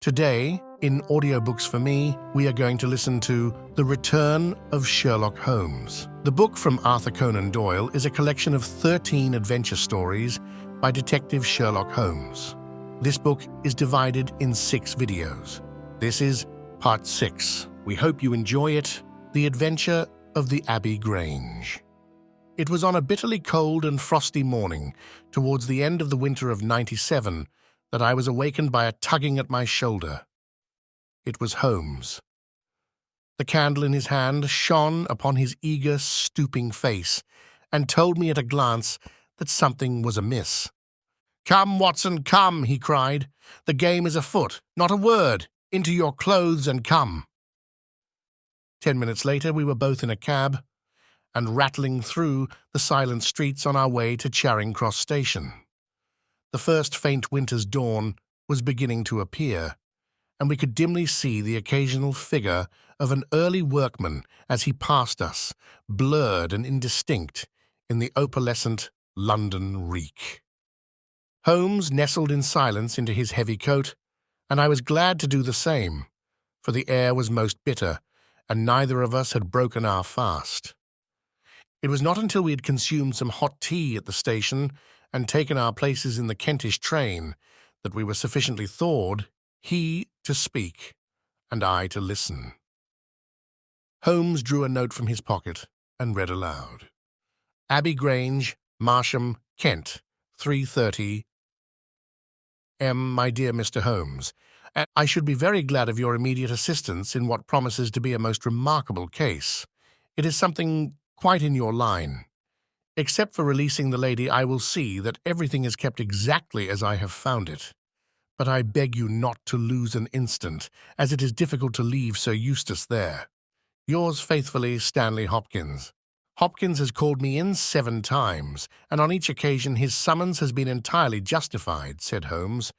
Today, in Audiobooks for Me, we are going to listen to The Return of Sherlock Holmes. The book from Arthur Conan Doyle is a collection of 13 adventure stories by Detective Sherlock Holmes. This book is divided in 6 videos. This is Part 6. We hope you enjoy it, The Adventure of the Abbey Grange. It was on a bitterly cold and frosty morning, towards the end of the winter of '97, that I was awakened by a tugging at my shoulder. It was Holmes. The candle in his hand shone upon his eager, stooping face, and told me at a glance that something was amiss. "Come, Watson, come," he cried. "The game is afoot. Not a word. Into your clothes and come." 10 minutes later we were both in a cab, and rattling through the silent streets on our way to Charing Cross Station. The first faint winter's dawn was beginning to appear, and we could dimly see the occasional figure of an early workman as he passed us, blurred and indistinct in the opalescent London reek. Holmes nestled in silence into his heavy coat, and I was glad to do the same, for the air was most bitter, and neither of us had broken our fast. It was not until we had consumed some hot tea at the station and taken our places in the Kentish train that we were sufficiently thawed, he to speak and I to listen. Holmes drew a note from his pocket and read aloud. "Abbey Grange, Marsham, Kent, 3:30 M. My dear Mr. Holmes, I should be very glad of your immediate assistance in what promises to be a most remarkable case. It is something quite in your line. Except for releasing the lady, I will see that everything is kept exactly as I have found it. But I beg you not to lose an instant, as it is difficult to leave Sir Eustace there. Yours faithfully, Stanley Hopkins." Hopkins has called me in 7 times, and on each occasion his summons has been entirely justified, said Holmes.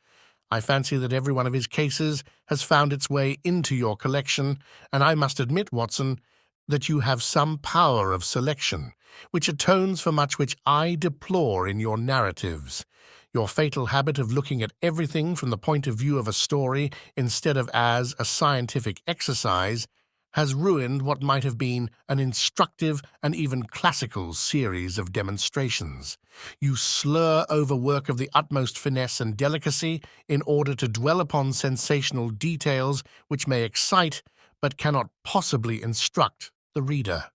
"I fancy that every one of his cases has found its way into your collection, and I must admit, Watson, that you have some power of selection, which atones for much which I deplore in your narratives. Your fatal habit of looking at everything from the point of view of a story instead of as a scientific exercise has ruined what might have been an instructive and even classical series of demonstrations. You slur over work of the utmost finesse and delicacy in order to dwell upon sensational details which may excite but cannot possibly instruct the reader."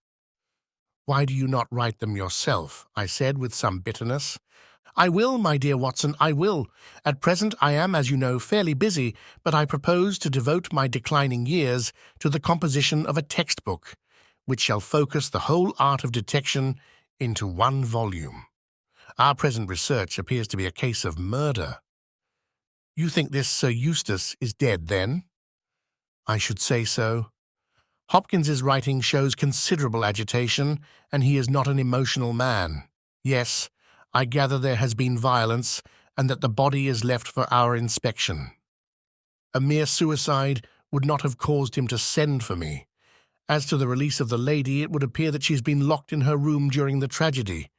"Why do you not write them yourself?" I said with some bitterness. "I will, my dear Watson, I will. At present I am, as you know, fairly busy, but I propose to devote my declining years to the composition of a textbook, which shall focus the whole art of detection into one volume. Our present research appears to be a case of murder." "You think this Sir Eustace is dead, then?" "I should say so. Hopkins's writing shows considerable agitation, and he is not an emotional man. Yes, I gather there has been violence, and that the body is left for our inspection. A mere suicide would not have caused him to send for me. As to the release of the lady, it would appear that she has been locked in her room during the tragedy.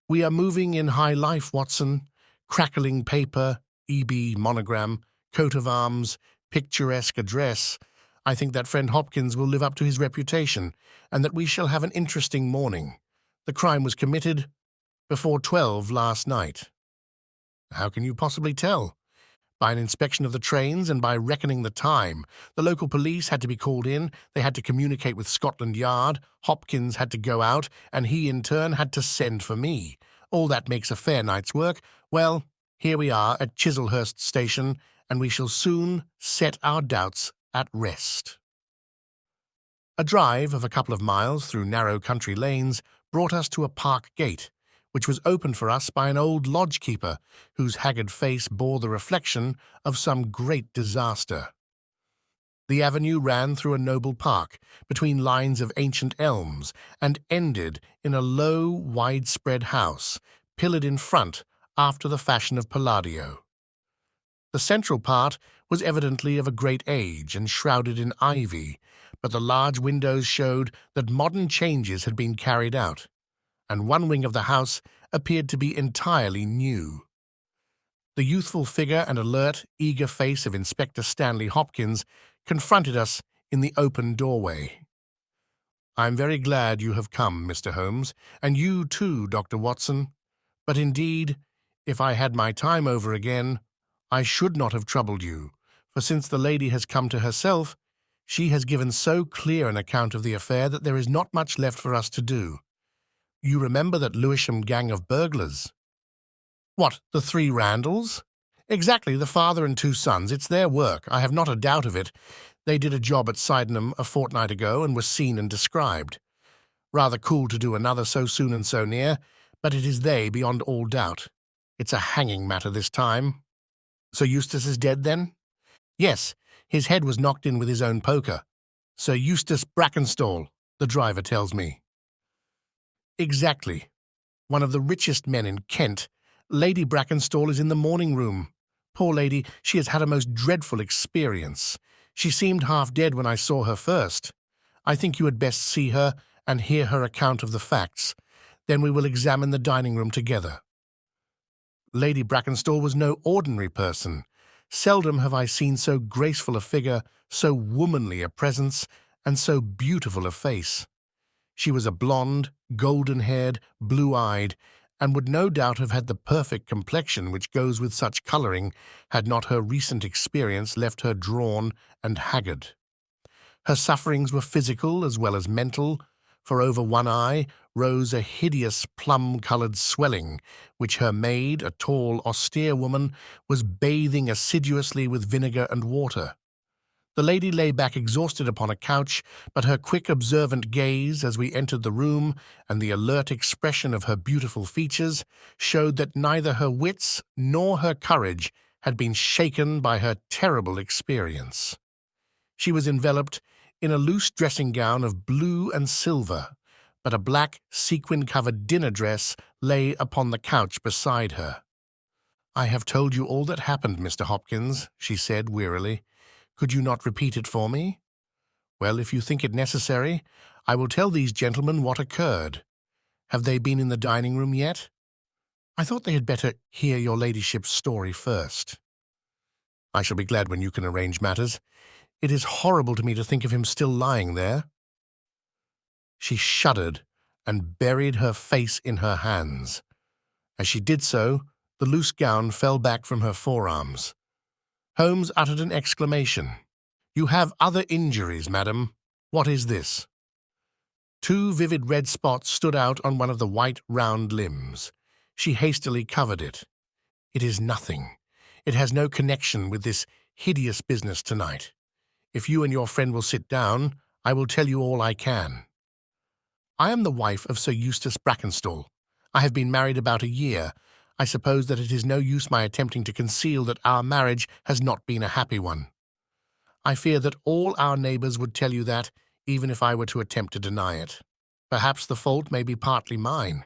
We are moving in high life, Watson. Crackling paper, E.B. monogram, coat of arms, picturesque address. I think that friend Hopkins will live up to his reputation, and that we shall have an interesting morning. The crime was committed before 12 last night." "How can you possibly tell?" "By an inspection of the trains and by reckoning the time. The local police had to be called in, they had to communicate with Scotland Yard, Hopkins had to go out, and he in turn had to send for me. All that makes a fair night's work. Well, here we are at Chislehurst Station, and we shall soon set our doubts at rest." A drive of a couple of miles through narrow country lanes brought us to a park gate, which was opened for us by an old lodge-keeper whose haggard face bore the reflection of some great disaster. The avenue ran through a noble park, between lines of ancient elms, and ended in a low, widespread house, pillared in front after the fashion of Palladio. The central part was evidently of a great age and shrouded in ivy, but the large windows showed that modern changes had been carried out, and one wing of the house appeared to be entirely new. The youthful figure and alert, eager face of Inspector Stanley Hopkins confronted us in the open doorway. "I'm very glad you have come, Mr. Holmes, and you too, Dr. Watson. But indeed, if I had my time over again, I should not have troubled you, for since the lady has come to herself, she has given so clear an account of the affair that there is not much left for us to do. You remember that Lewisham gang of burglars?" "What, the three Randalls?" "Exactly, the father and two sons. It's their work, I have not a doubt of it. They did a job at Sydenham a fortnight ago and were seen and described. Rather cool to do another so soon and so near, but it is they beyond all doubt. It's a hanging matter this time." "Sir Eustace is dead, then?" "Yes, his head was knocked in with his own poker. Sir Eustace Brackenstall, the driver tells me." "Exactly. One of the richest men in Kent. Lady Brackenstall is in the morning room. Poor lady, she has had a most dreadful experience. She seemed half dead when I saw her first. I think you had best see her and hear her account of the facts. Then we will examine the dining room together." Lady Brackenstall was no ordinary person. Seldom have I seen so graceful a figure, so womanly a presence, and so beautiful a face. She was a blonde, golden-haired, blue-eyed, and would no doubt have had the perfect complexion which goes with such colouring had not her recent experience left her drawn and haggard. Her sufferings were physical as well as mental, for over one eye rose a hideous plum-coloured swelling, which her maid, a tall, austere woman, was bathing assiduously with vinegar and water. The lady lay back exhausted upon a couch, but her quick, observant gaze as we entered the room and the alert expression of her beautiful features showed that neither her wits nor her courage had been shaken by her terrible experience. She was enveloped in a loose dressing-gown of blue and silver, but a black, sequin-covered dinner dress lay upon the couch beside her. "I have told you all that happened, Mr. Hopkins," she said wearily. "Could you not repeat it for me? Well, if you think it necessary, I will tell these gentlemen what occurred. Have they been in the dining-room yet? I thought they had better hear your ladyship's story first." "I shall be glad when you can arrange matters. It is horrible to me to think of him still lying there." She shuddered and buried her face in her hands. As she did so, the loose gown fell back from her forearms. Holmes uttered an exclamation. "You have other injuries, madam. What is this?" Two vivid red spots stood out on one of the white, round limbs. She hastily covered it. "It is nothing. It has no connection with this hideous business tonight. If you and your friend will sit down, I will tell you all I can. I am the wife of Sir Eustace Brackenstall. I have been married about a year. I suppose that it is no use my attempting to conceal that our marriage has not been a happy one. I fear that all our neighbours would tell you that, even if I were to attempt to deny it. Perhaps the fault may be partly mine.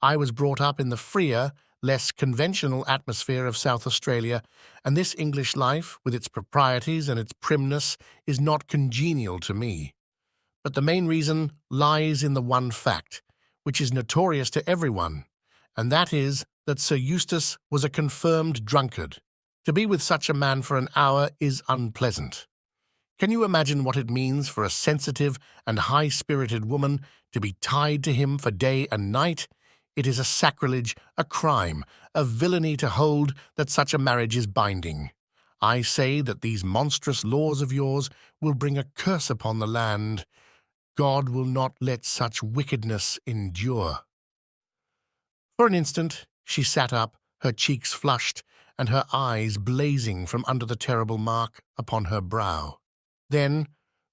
I was brought up in the freer, less conventional atmosphere of South Australia, and this English life, with its proprieties and its primness, is not congenial to me. But the main reason lies in the one fact, which is notorious to everyone, and that is that Sir Eustace was a confirmed drunkard. To be with such a man for an hour is unpleasant. Can you imagine what it means for a sensitive and high-spirited woman to be tied to him for day and night? It is a sacrilege, a crime, a villainy to hold that such a marriage is binding. I say that these monstrous laws of yours will bring a curse upon the land. God will not let such wickedness endure." For an instant she sat up, her cheeks flushed, and her eyes blazing from under the terrible mark upon her brow. Then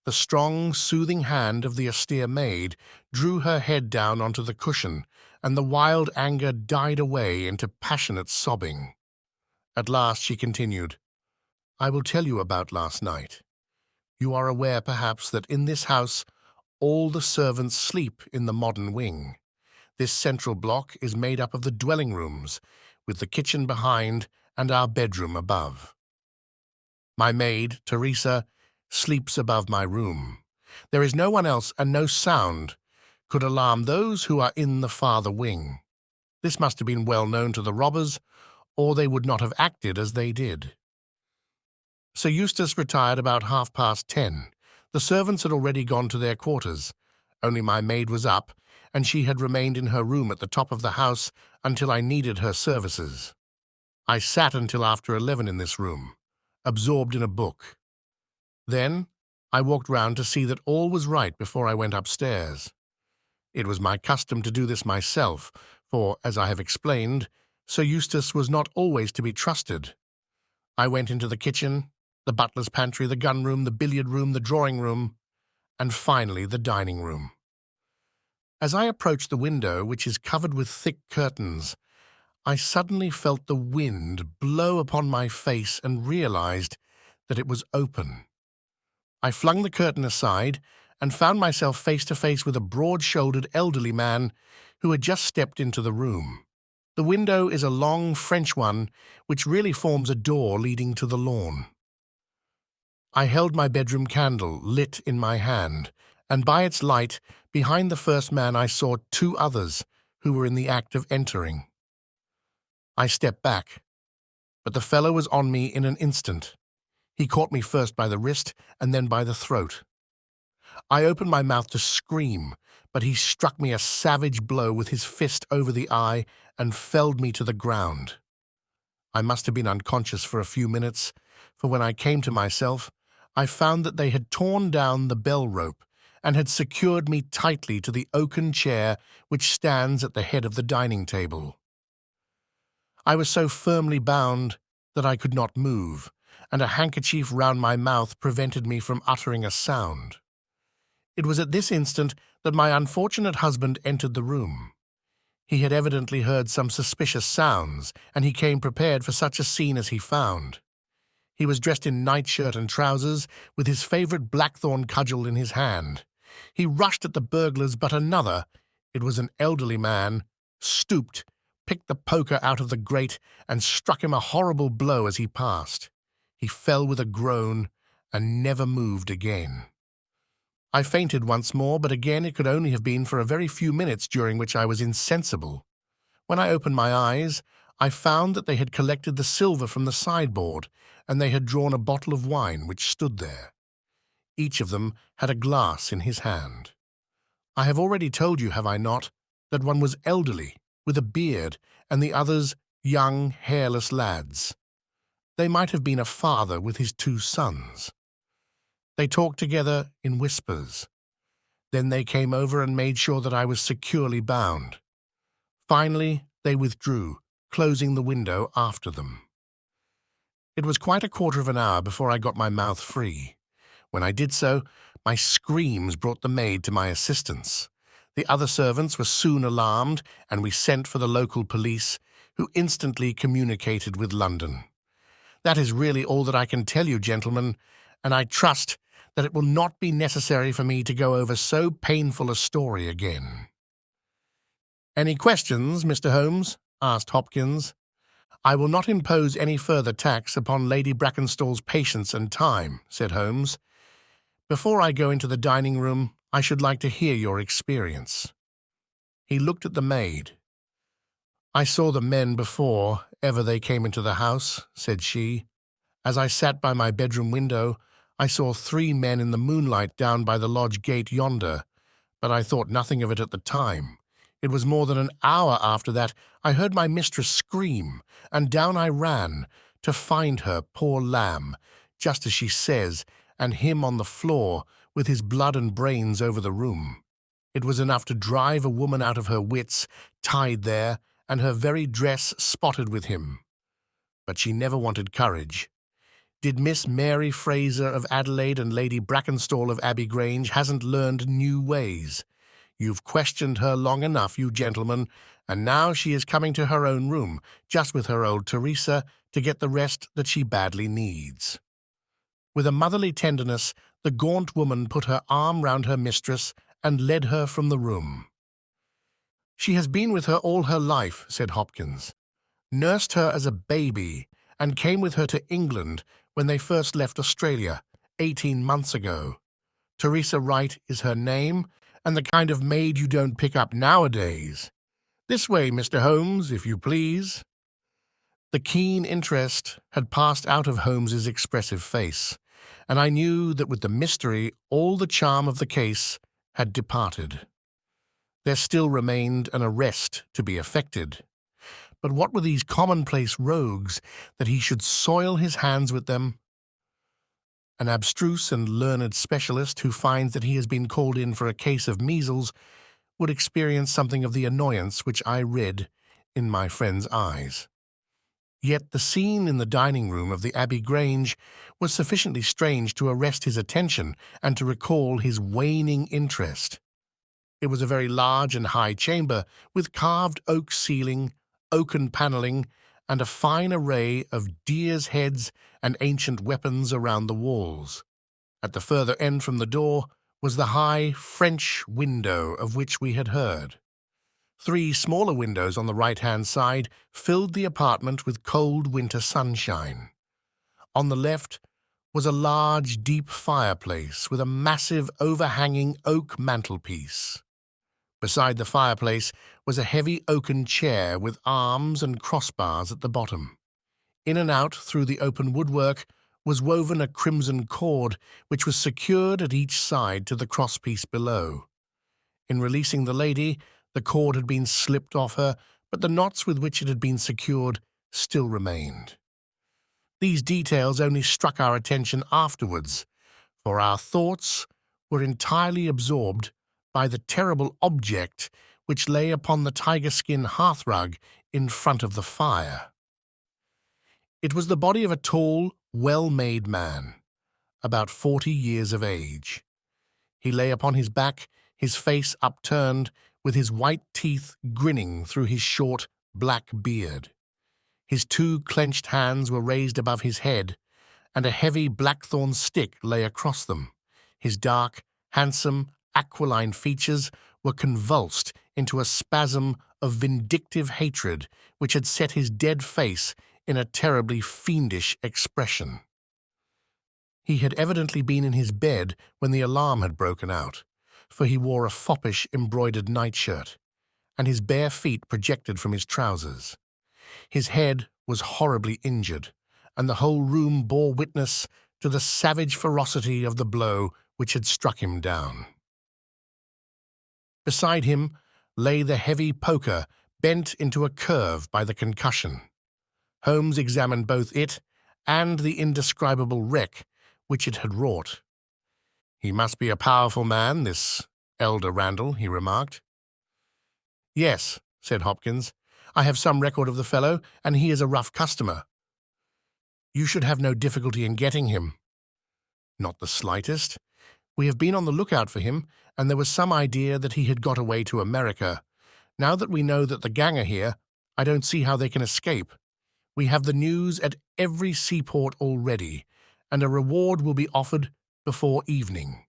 the strong, soothing hand of the austere maid drew her head down onto the cushion, and the wild anger died away into passionate sobbing. At last she continued, "I will tell you about last night. You are aware, perhaps, that in this house all the servants sleep in the modern wing. This central block is made up of the dwelling rooms, with the kitchen behind and our bedroom above. My maid, Teresa, sleeps above my room. There is no one else, and no sound could alarm those who are in the farther wing. This must have been well known to the robbers, or they would not have acted as they did. Sir Eustace retired about 10:30. The servants had already gone to their quarters. Only my maid was up, and she had remained in her room at the top of the house until I needed her services. I sat until after 11 in this room, absorbed in a book. Then I walked round to see that all was right before I went upstairs. It was my custom to do this myself, for, as I have explained, Sir Eustace was not always to be trusted. I went into the kitchen, the butler's pantry, the gun room, the billiard room, the drawing room, and finally the dining room. As I approached the window, which is covered with thick curtains, I suddenly felt the wind blow upon my face and realized that it was open. I flung the curtain aside and found myself face to face with a broad-shouldered elderly man who had just stepped into the room. The window is a long French one which really forms a door leading to the lawn. I held my bedroom candle lit in my hand, and by its light, behind the first man I saw two others who were in the act of entering. I stepped back, but the fellow was on me in an instant. He caught me first by the wrist and then by the throat. I opened my mouth to scream, but he struck me a savage blow with his fist over the eye and felled me to the ground. I must have been unconscious for a few minutes, for when I came to myself, I found that they had torn down the bell rope and had secured me tightly to the oaken chair which stands at the head of the dining table. I was so firmly bound that I could not move, and a handkerchief round my mouth prevented me from uttering a sound. It was at this instant that my unfortunate husband entered the room. He had evidently heard some suspicious sounds, and he came prepared for such a scene as he found. He was dressed in nightshirt and trousers, with his favourite blackthorn cudgel in his hand. He rushed at the burglars, but another, it was an elderly man, stooped, picked the poker out of the grate, and struck him a horrible blow as he passed. He fell with a groan and never moved again. I fainted once more, but again it could only have been for a very few minutes, during which I was insensible. When I opened my eyes, I found that they had collected the silver from the sideboard, and they had drawn a bottle of wine which stood there. Each of them had a glass in his hand. I have already told you, have I not, that one was elderly, with a beard, and the others young, hairless lads. They might have been a father with his two sons. They talked together in whispers. Then they came over and made sure that I was securely bound. Finally, they withdrew, closing the window after them. It was quite a quarter of an hour before I got my mouth free. When I did so, my screams brought the maid to my assistance. The other servants were soon alarmed, and we sent for the local police, who instantly communicated with London. That is really all that I can tell you, gentlemen, and I trust that it will not be necessary for me to go over so painful a story again. "Any questions, Mr. Holmes?" asked Hopkins. "I will not impose any further tax upon Lady Brackenstall's patience and time," said Holmes. "Before I go into the dining room, I should like to hear your experience." He looked at the maid. "I saw the men before ever they came into the house," said she. "As I sat by my bedroom window, I saw 3 men in the moonlight down by the lodge gate yonder, but I thought nothing of it at the time. It was more than an hour after that I heard my mistress scream, and down I ran to find her, poor lamb, just as she says, and him on the floor with his blood and brains over the room. It was enough to drive a woman out of her wits, tied there, and her very dress spotted with him. But she never wanted courage. Did Miss Mary Fraser of Adelaide and Lady Brackenstall of Abbey Grange hasn't learned new ways? You've questioned her long enough, you gentlemen, and now she is coming to her own room, just with her old Teresa, to get the rest that she badly needs." With a motherly tenderness, the gaunt woman put her arm round her mistress and led her from the room. "She has been with her all her life," said Hopkins. "Nursed her as a baby, and came with her to England when they first left Australia, 18 months ago. Teresa Wright is her name, and the kind of maid you don't pick up nowadays. This way, Mr. Holmes, if you please." The keen interest had passed out of Holmes's expressive face, and I knew that with the mystery all the charm of the case had departed. There still remained an arrest to be effected. But what were these commonplace rogues that he should soil his hands with them? An abstruse and learned specialist who finds that he has been called in for a case of measles would experience something of the annoyance which I read in my friend's eyes. Yet the scene in the dining room of the Abbey Grange was sufficiently strange to arrest his attention and to recall his waning interest. It was a very large and high chamber, with carved oak ceiling, oaken panelling, and a fine array of deer's heads and ancient weapons around the walls. At the further end from the door was the high French window of which we had heard. 3 smaller windows on the right-hand side filled the apartment with cold winter sunshine. On the left was a large, deep fireplace with a massive, overhanging oak mantelpiece. Beside the fireplace was a heavy oaken chair with arms and crossbars at the bottom. In and out through the open woodwork was woven a crimson cord which was secured at each side to the crosspiece below. In releasing the lady, the cord had been slipped off her, but the knots with which it had been secured still remained. These details only struck our attention afterwards, for our thoughts were entirely absorbed by the terrible object which lay upon the tiger-skin hearthrug in front of the fire. It was the body of a tall, well-made man, about 40 years of age. He lay upon his back, his face upturned, with his white teeth grinning through his short, black beard. His 2 clenched hands were raised above his head, and a heavy blackthorn stick lay across them. His dark, handsome, aquiline features were convulsed into a spasm of vindictive hatred which had set his dead face in a terribly fiendish expression. He had evidently been in his bed when the alarm had broken out, for he wore a foppish embroidered nightshirt, and his bare feet projected from his trousers. His head was horribly injured, and the whole room bore witness to the savage ferocity of the blow which had struck him down. Beside him lay the heavy poker, bent into a curve by the concussion. Holmes examined both it and the indescribable wreck which it had wrought. "He must be a powerful man, this Elder Randall," he remarked. "Yes," said Hopkins. "I have some record of the fellow, and he is a rough customer. You should have no difficulty in getting him." "Not the slightest. We have been on the lookout for him, and there was some idea that he had got away to America. Now that we know that the gang are here, I don't see how they can escape. We have the news at every seaport already, and a reward will be offered before evening.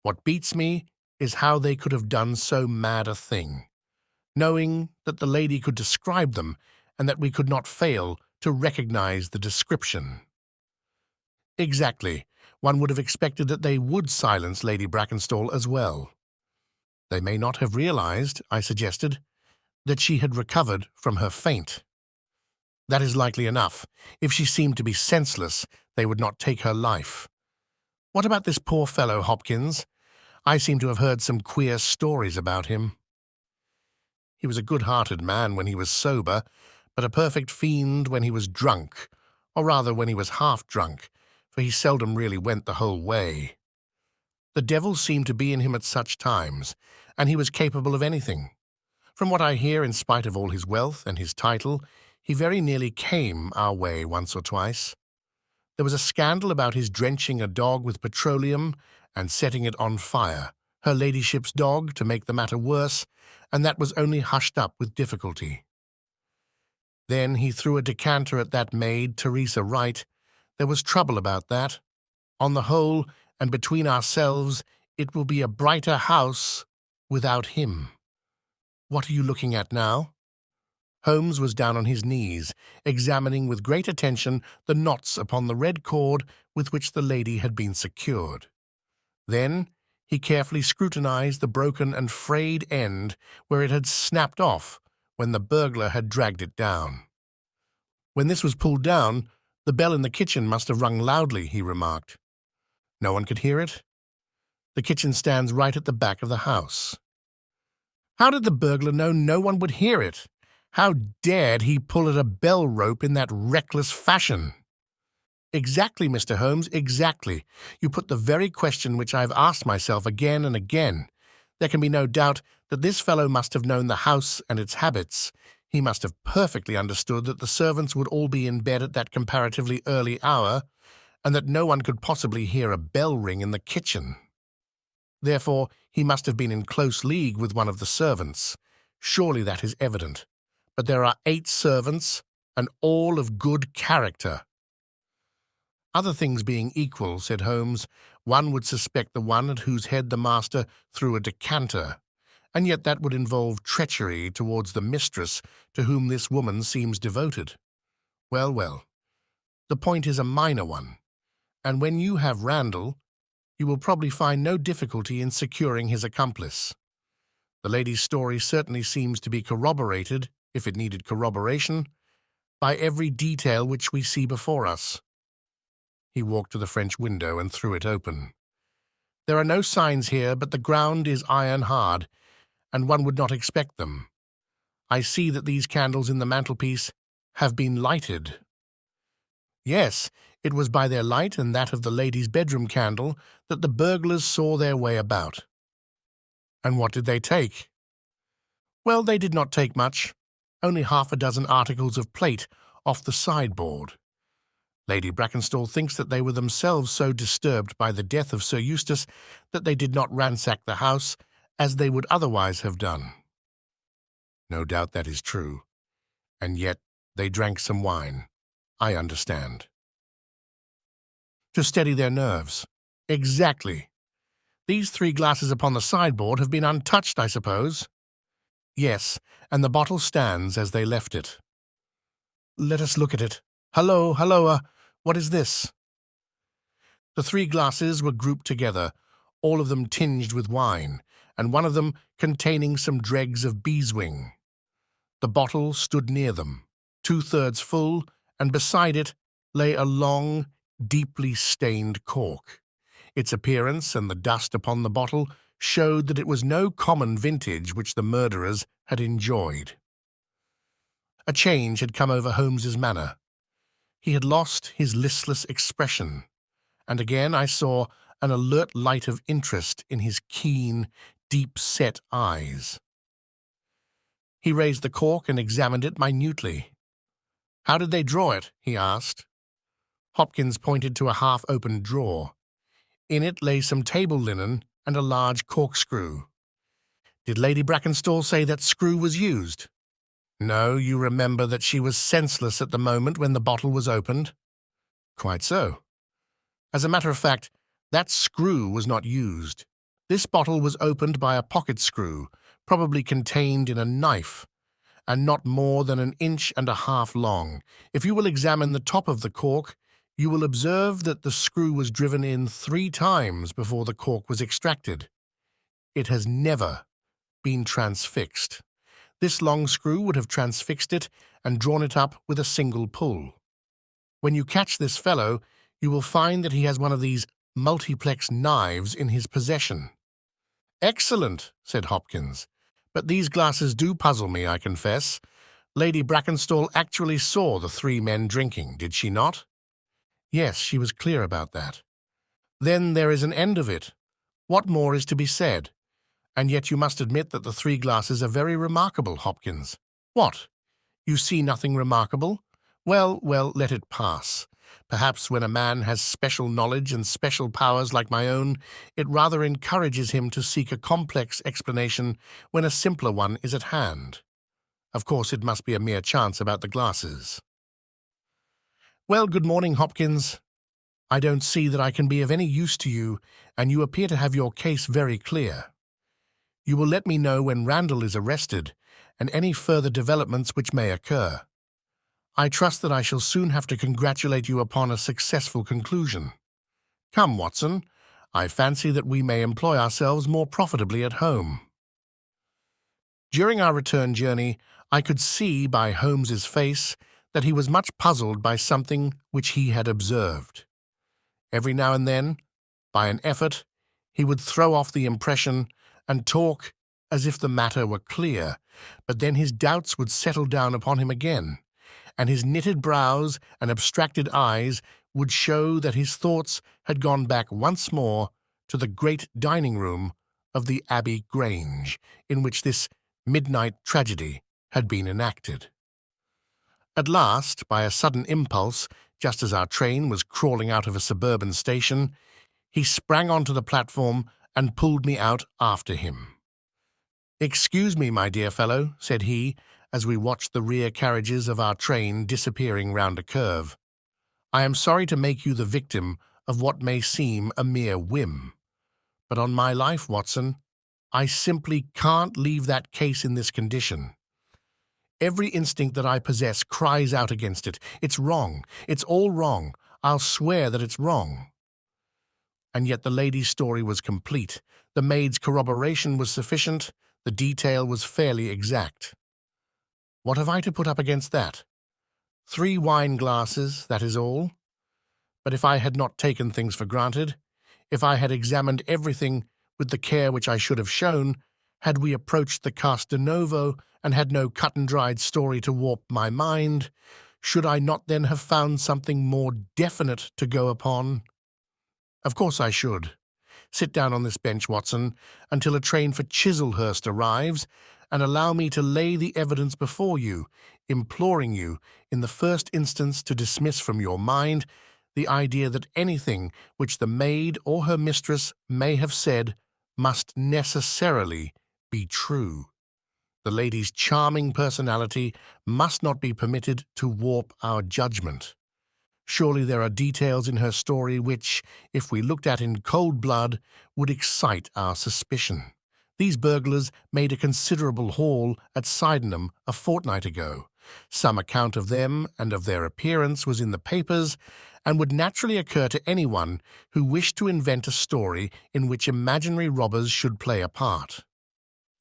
What beats me is how they could have done so mad a thing, knowing that the lady could describe them and that we could not fail to recognize the description." "Exactly. One would have expected that they would silence Lady Brackenstall as well." "They may not have realized," I suggested, "that she had recovered from her faint." "That is likely enough. If she seemed to be senseless, they would not take her life. What about this poor fellow, Hopkins? I seem to have heard some queer stories about him." "He was a good-hearted man when he was sober, but a perfect fiend when he was drunk, or rather when he was half-drunk, for he seldom really went the whole way. The devil seemed to be in him at such times, and he was capable of anything. From what I hear, in spite of all his wealth and his title, he very nearly came our way once or twice. There was a scandal about his drenching a dog with petroleum and setting it on fire, her ladyship's dog, to make the matter worse, and that was only hushed up with difficulty. Then he threw a decanter at that maid, Teresa Wright. There was trouble about that. On the whole, and between ourselves, it will be a brighter house without him. What are you looking at now?" Holmes was down on his knees, examining with great attention the knots upon the red cord with which the lady had been secured. Then he carefully scrutinized the broken and frayed end where it had snapped off when the burglar had dragged it down. When this was pulled down, the bell in the kitchen must have rung loudly, he remarked. No one could hear it? The kitchen stands right at the back of the house. How did the burglar know no one would hear it? How dared he pull at a bell rope in that reckless fashion? Exactly, Mr. Holmes, exactly. You put the very question which I have asked myself again and again. There can be no doubt that this fellow must have known the house and its habits. He must have perfectly understood that the servants would all be in bed at that comparatively early hour, and that no one could possibly hear a bell ring in the kitchen. Therefore, he must have been in close league with one of the servants. Surely that is evident. But there are 8 servants, and all of good character. Other things being equal, said Holmes, one would suspect the one at whose head the master threw a decanter, and yet that would involve treachery towards the mistress to whom this woman seems devoted. Well, well, the point is a minor one, and when you have Randall, you will probably find no difficulty in securing his accomplice. The lady's story certainly seems to be corroborated, if it needed corroboration, by every detail which we see before us. He walked to the French window and threw it open. There are no signs here, but the ground is iron-hard, and one would not expect them. I see that these candles in the mantelpiece have been lighted. Yes, it was by their light and that of the lady's bedroom candle that the burglars saw their way about. And what did they take? Well, they did not take much, only 6 articles of plate off the sideboard. Lady Brackenstall thinks that they were themselves so disturbed by the death of Sir Eustace that they did not ransack the house as they would otherwise have done. No doubt that is true, and yet they drank some wine. I understand. To steady their nerves. Exactly. These 3 glasses upon the sideboard have been untouched, I suppose? Yes, and the bottle stands as they left it. Let us look at it. Halloa, what is this? The 3 glasses were grouped together, all of them tinged with wine, and one of them containing some dregs of beeswing. The bottle stood near them, 2/3 full, and beside it lay a long, deeply stained cork. Its appearance and the dust upon the bottle showed that it was no common vintage which the murderers had enjoyed. A change had come over Holmes's manner. He had lost his listless expression, and again I saw an alert light of interest in his keen, deep-set eyes. He raised the cork and examined it minutely. How did they draw it? He asked. Hopkins pointed to a half-opened drawer. In it lay some table linen and a large corkscrew. Did Lady Brackenstall say that screw was used? No, you remember that she was senseless at the moment when the bottle was opened? Quite so. As a matter of fact, that screw was not used. This bottle was opened by a pocket screw, probably contained in a knife, and not more than 1.5 inches long. If you will examine the top of the cork, you will observe that the screw was driven in 3 times before the cork was extracted. It has never been transfixed. This long screw would have transfixed it and drawn it up with a single pull. When you catch this fellow, you will find that he has one of these multiplex knives in his possession. Excellent, said Hopkins. But these glasses do puzzle me, I confess. Lady Brackenstall actually saw the 3 men drinking, did she not? Yes, she was clear about that. Then there is an end of it. What more is to be said? And yet you must admit that the 3 glasses are very remarkable, Hopkins. What? You see nothing remarkable? Well, let it pass. Perhaps when a man has special knowledge and special powers like my own, it rather encourages him to seek a complex explanation when a simpler one is at hand. Of course, it must be a mere chance about the glasses. Well, good morning, Hopkins. I don't see that I can be of any use to you, and you appear to have your case very clear. You will let me know when Randall is arrested, and any further developments which may occur. I trust that I shall soon have to congratulate you upon a successful conclusion. Come, Watson, I fancy that we may employ ourselves more profitably at home. During our return journey, I could see by Holmes's face that he was much puzzled by something which he had observed. Every now and then, by an effort, he would throw off the impression and talk as if the matter were clear, but then his doubts would settle down upon him again, and his knitted brows and abstracted eyes would show that his thoughts had gone back once more to the great dining-room of the Abbey Grange, in which this midnight tragedy had been enacted. At last, by a sudden impulse, just as our train was crawling out of a suburban station, he sprang onto the platform and pulled me out after him. "Excuse me, my dear fellow," said he, as we watched the rear carriages of our train disappearing round a curve. "I am sorry to make you the victim of what may seem a mere whim, but on my life, Watson, I simply can't leave that case in this condition. Every instinct that I possess cries out against it. It's wrong. It's all wrong. I'll swear that it's wrong." And yet the lady's story was complete. The maid's corroboration was sufficient. The detail was fairly exact. What have I to put up against that? 3 wine glasses, that is all. But if I had not taken things for granted, if I had examined everything with the care which I should have shown, had we approached the cast de novo and had no cut-and-dried story to warp my mind, should I not then have found something more definite to go upon? Of course I should. Sit down on this bench, Watson, until a train for Chislehurst arrives, and allow me to lay the evidence before you, imploring you, in the first instance, to dismiss from your mind the idea that anything which the maid or her mistress may have said must necessarily be true. The lady's charming personality must not be permitted to warp our judgment. Surely there are details in her story which, if we looked at in cold blood, would excite our suspicion. These burglars made a considerable haul at Sydenham a fortnight ago. Some account of them and of their appearance was in the papers, and would naturally occur to anyone who wished to invent a story in which imaginary robbers should play a part.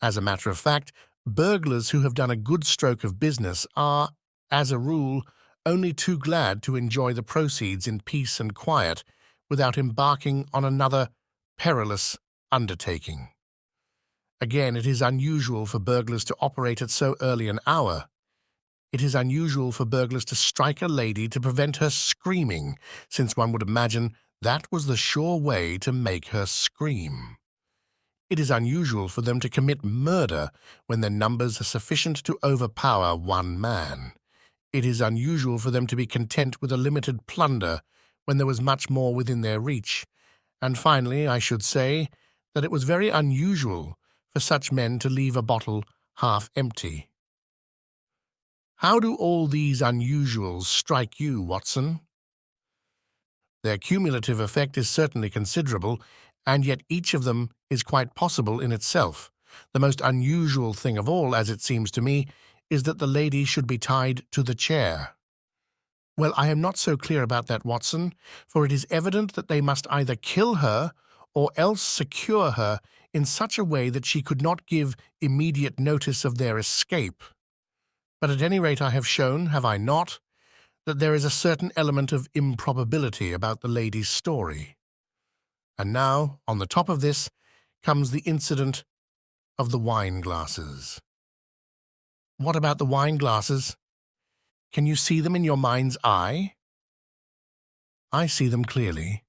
As a matter of fact, burglars who have done a good stroke of business are, as a rule, only too glad to enjoy the proceeds in peace and quiet without embarking on another perilous undertaking. Again, it is unusual for burglars to operate at so early an hour. It is unusual for burglars to strike a lady to prevent her screaming, since one would imagine that was the sure way to make her scream. It is unusual for them to commit murder when their numbers are sufficient to overpower one man. It is unusual for them to be content with a limited plunder when there was much more within their reach. And finally, I should say that it was very unusual for such men to leave a bottle half empty. How do all these unusuals strike you, Watson? Their cumulative effect is certainly considerable, and yet each of them is quite possible in itself. The most unusual thing of all, as it seems to me, is that the lady should be tied to the chair. Well, I am not so clear about that, Watson, for it is evident that they must either kill her or else secure her in such a way that she could not give immediate notice of their escape. But at any rate I have shown, have I not, that there is a certain element of improbability about the lady's story. And now, on the top of this, comes the incident of the wine glasses. What about the wine glasses? Can you see them in your mind's eye? I see them clearly.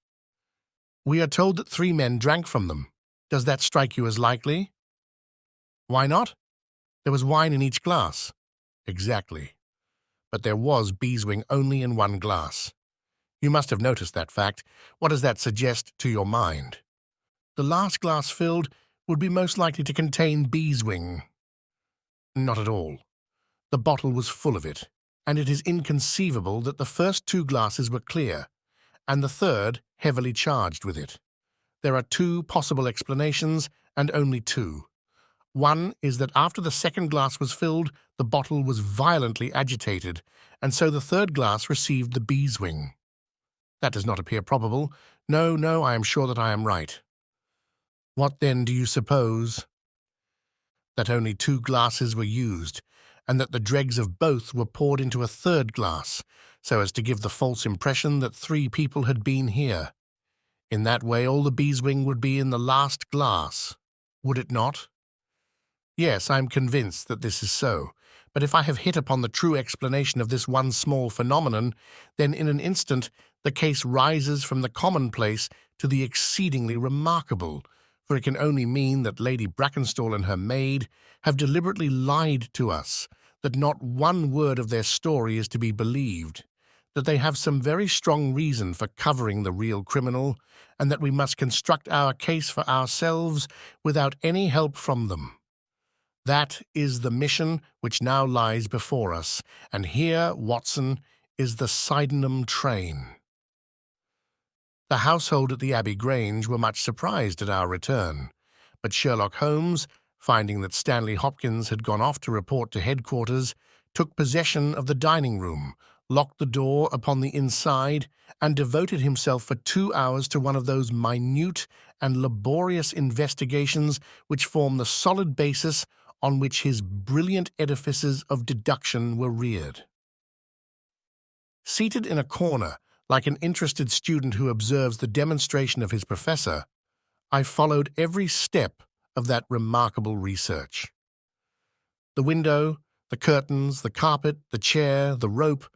We are told that 3 men drank from them. Does that strike you as likely? Why not? There was wine in each glass. Exactly. But there was beeswing only in 1 glass. You must have noticed that fact. What does that suggest to your mind? The last glass filled would be most likely to contain beeswing. Not at all. The bottle was full of it, and it is inconceivable that the first 2 glasses were clear, and the third heavily charged with it. There are 2 possible explanations, and only 2. One is that after the second glass was filled, the bottle was violently agitated, and so the third glass received the beeswing. That does not appear probable. No, I am sure that I am right. What then do you suppose? That only 2 glasses were used, and that the dregs of both were poured into a third glass, so as to give the false impression that 3 people had been here. In that way all the beeswing would be in the last glass, would it not? Yes, I am convinced that this is so, but if I have hit upon the true explanation of this one small phenomenon, then in an instant the case rises from the commonplace to the exceedingly remarkable, for it can only mean that Lady Brackenstall and her maid have deliberately lied to us, that not one word of their story is to be believed, that they have some very strong reason for covering the real criminal, and that we must construct our case for ourselves without any help from them. That is the mission which now lies before us, and here, Watson, is the Sydenham train. The household at the Abbey Grange were much surprised at our return, but Sherlock Holmes, finding that Stanley Hopkins had gone off to report to headquarters, took possession of the dining room, locked the door upon the inside, and devoted himself for 2 hours to one of those minute and laborious investigations which form the solid basis on which his brilliant edifices of deduction were reared. Seated in a corner, like an interested student who observes the demonstration of his professor, I followed every step of that remarkable research. The window, the curtains, the carpet, the chair, the rope,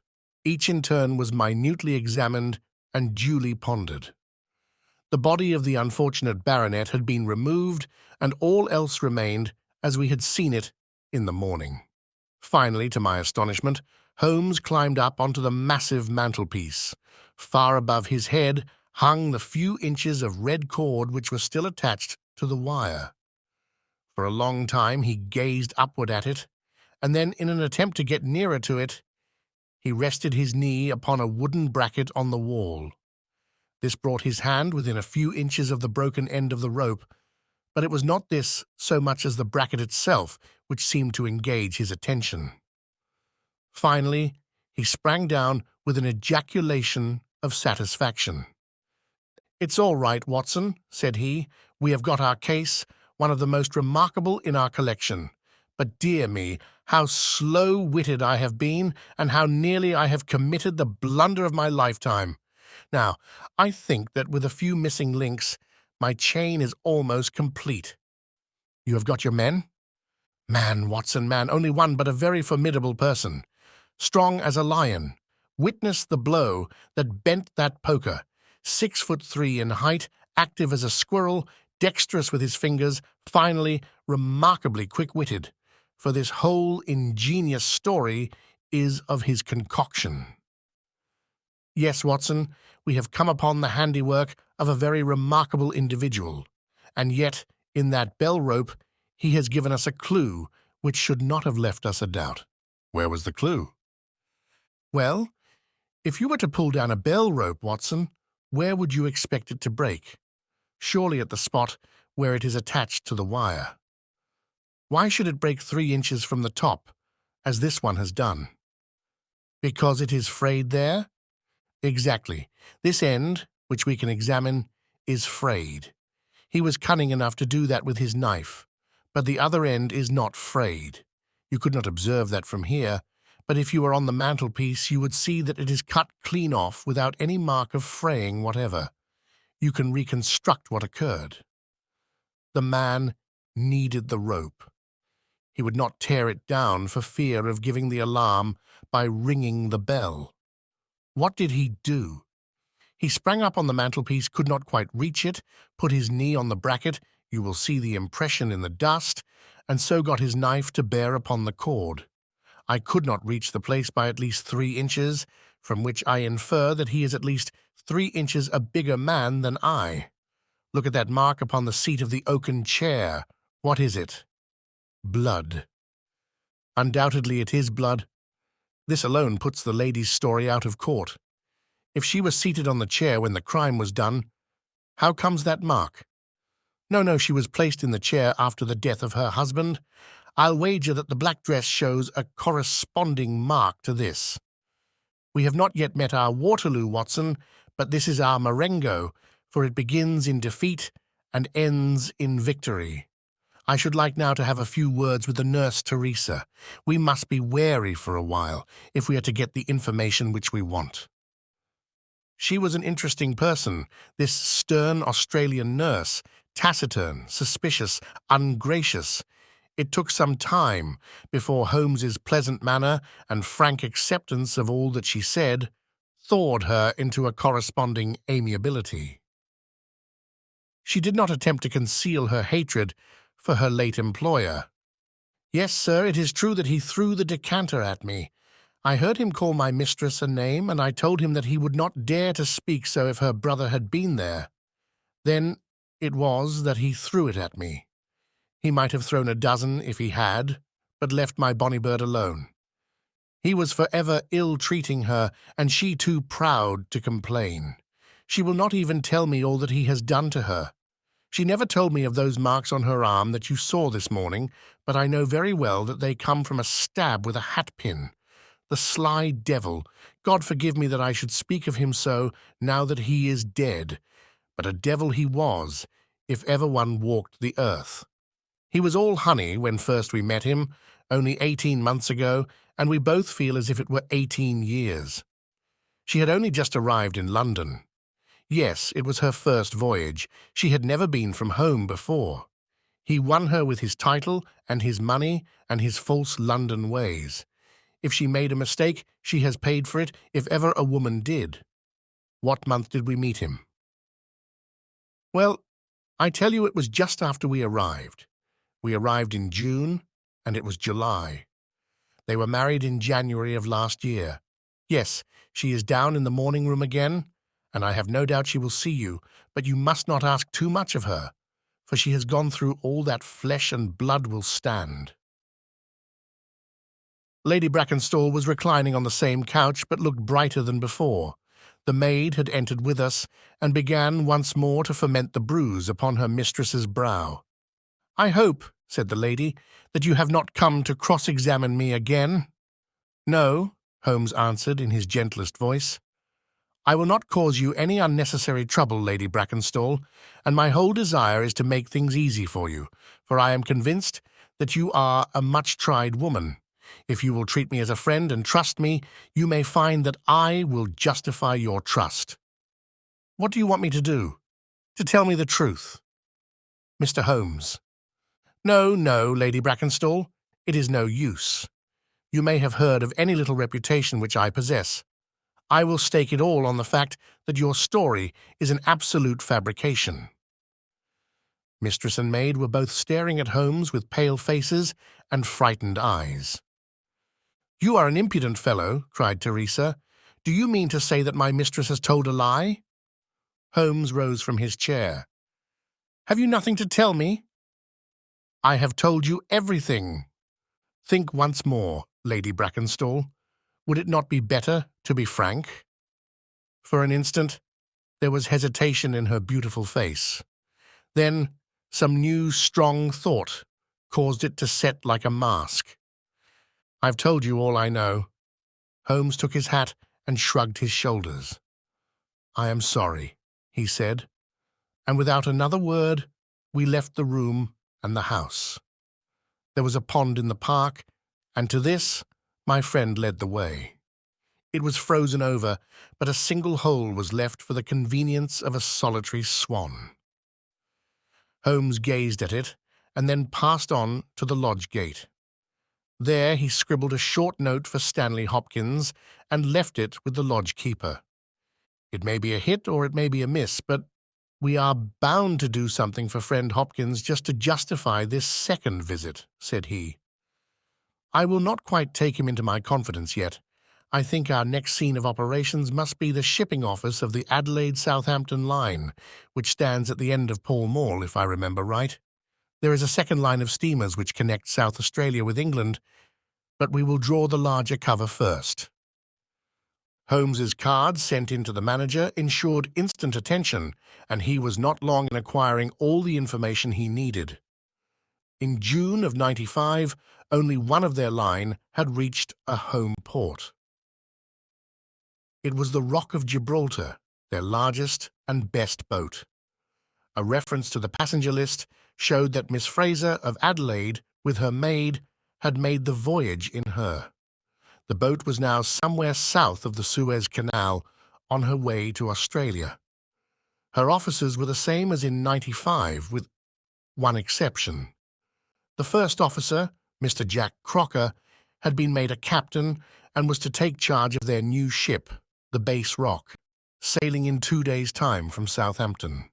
each in turn was minutely examined and duly pondered. The body of the unfortunate baronet had been removed, and all else remained as we had seen it in the morning. Finally, to my astonishment, Holmes climbed up onto the massive mantelpiece. Far above his head hung the few inches of red cord which were still attached to the wire. For a long time he gazed upward at it, and then, in an attempt to get nearer to it, he rested his knee upon a wooden bracket on the wall. This brought his hand within a few inches of the broken end of the rope, but it was not this so much as the bracket itself which seemed to engage his attention. Finally, he sprang down with an ejaculation of satisfaction. "It's all right, Watson," said he. "We have got our case, one of the most remarkable in our collection. But, dear me, how slow-witted I have been, and how nearly I have committed the blunder of my lifetime. Now, I think that with a few missing links, my chain is almost complete. You have got your men?" "Man, Watson, man, only one, but a very formidable person. Strong as a lion. Witness the blow that bent that poker. 6'3" in height, active as a squirrel, dexterous with his fingers, finally, remarkably quick-witted. For this whole ingenious story is of his concoction. Yes, Watson, we have come upon the handiwork of a very remarkable individual, and yet, in that bell rope, he has given us a clue which should not have left us a doubt." "Where was the clue?" "Well, if you were to pull down a bell rope, Watson, where would you expect it to break? Surely at the spot where it is attached to the wire. Why should it break 3 inches from the top, as this one has done? Because it is frayed there? Exactly. This end, which we can examine, is frayed. He was cunning enough to do that with his knife, but the other end is not frayed. You could not observe that from here, but if you were on the mantelpiece you would see that it is cut clean off without any mark of fraying whatever. You can reconstruct what occurred. The man needed the rope. He would not tear it down for fear of giving the alarm by ringing the bell. What did he do? He sprang up on the mantelpiece, could not quite reach it, put his knee on the bracket, you will see the impression in the dust, and so got his knife to bear upon the cord. I could not reach the place by at least 3 inches, from which I infer that he is at least 3 inches a bigger man than I. Look at that mark upon the seat of the oaken chair. What is it? Blood. Undoubtedly it is blood. This alone puts the lady's story out of court. If she was seated on the chair when the crime was done, how comes that mark? No, she was placed in the chair after the death of her husband. I'll wager that the black dress shows a corresponding mark to this. We have not yet met our Waterloo, Watson, but this is our Marengo, for it begins in defeat and ends in victory. I should like now to have a few words with the nurse Teresa. We must be wary for a while if we are to get the information which we want." She was an interesting person, this stern Australian nurse, taciturn, suspicious, ungracious. It took some time before Holmes's pleasant manner and frank acceptance of all that she said thawed her into a corresponding amiability. She did not attempt to conceal her hatred for her late employer. "Yes, sir, it is true that he threw the decanter at me. I heard him call my mistress a name, and I told him that he would not dare to speak so if her brother had been there. Then it was that he threw it at me. He might have thrown a dozen if he had, but left my bonny bird alone. He was forever ill-treating her, and she too proud to complain. She will not even tell me all that he has done to her. She never told me of those marks on her arm that you saw this morning, but I know very well that they come from a stab with a hat-pin. The sly devil! God forgive me that I should speak of him so, now that he is dead. But a devil he was, if ever one walked the earth. He was all honey when first we met him, only 18 months ago, and we both feel as if it were 18 years. She had only just arrived in London. Yes, it was her first voyage. She had never been from home before. He won her with his title and his money and his false London ways. If she made a mistake, she has paid for it, if ever a woman did. What month did we meet him? Well, I tell you it was just after we arrived. We arrived in June, and it was July. They were married in January of last year. Yes, she is down in the morning room again, and I have no doubt she will see you, but you must not ask too much of her, for she has gone through all that flesh and blood will stand. Lady Brackenstall was reclining on the same couch, but looked brighter than before. The maid had entered with us, and began once more to ferment the bruise upon her mistress's brow. "I hope," said the lady, "that you have not come to cross-examine me again?" "No," Holmes answered in his gentlest voice. "I will not cause you any unnecessary trouble, Lady Brackenstall, and my whole desire is to make things easy for you, for I am convinced that you are a much-tried woman. If you will treat me as a friend and trust me, you may find that I will justify your trust." "What do you want me to do?" "To tell me the truth." "Mr. Holmes." "No, no, Lady Brackenstall, it is no use. You may have heard of any little reputation which I possess. I will stake it all on the fact that your story is an absolute fabrication." Mistress and maid were both staring at Holmes with pale faces and frightened eyes. "You are an impudent fellow," cried Teresa. "Do you mean to say that my mistress has told a lie?" Holmes rose from his chair. "Have you nothing to tell me?" "I have told you everything. Think once more, Lady Brackenstall. Would it not be better to be frank?" For an instant, there was hesitation in her beautiful face. Then some new, strong thought caused it to set like a mask. "I've told you all I know." Holmes took his hat and shrugged his shoulders. "I am sorry," he said, and without another word, we left the room and the house. There was a pond in the park, and to this my friend led the way. It was frozen over, but a single hole was left for the convenience of a solitary swan. Holmes gazed at it, and then passed on to the lodge gate. There he scribbled a short note for Stanley Hopkins and left it with the lodge keeper. "It may be a hit or it may be a miss, but we are bound to do something for friend Hopkins just to justify this second visit," said he. "I will not quite take him into my confidence yet. I think our next scene of operations must be the shipping office of the Adelaide-Southampton line, which stands at the end of Pall Mall, if I remember right. There is a second line of steamers which connect South Australia with England, but we will draw the larger cover first." Holmes's card sent in to the manager ensured instant attention, and he was not long in acquiring all the information he needed. In June of '95, only one of their line had reached a home port. It was the Rock of Gibraltar, their largest and best boat. A reference to the passenger list showed that Miss Fraser of Adelaide, with her maid, had made the voyage in her. The boat was now somewhere south of the Suez Canal, on her way to Australia. Her officers were the same as in '95, with one exception. The first officer, Mr. Jack Crocker, had been made a captain and was to take charge of their new ship, the Base Rock, sailing in 2 days' time from Southampton.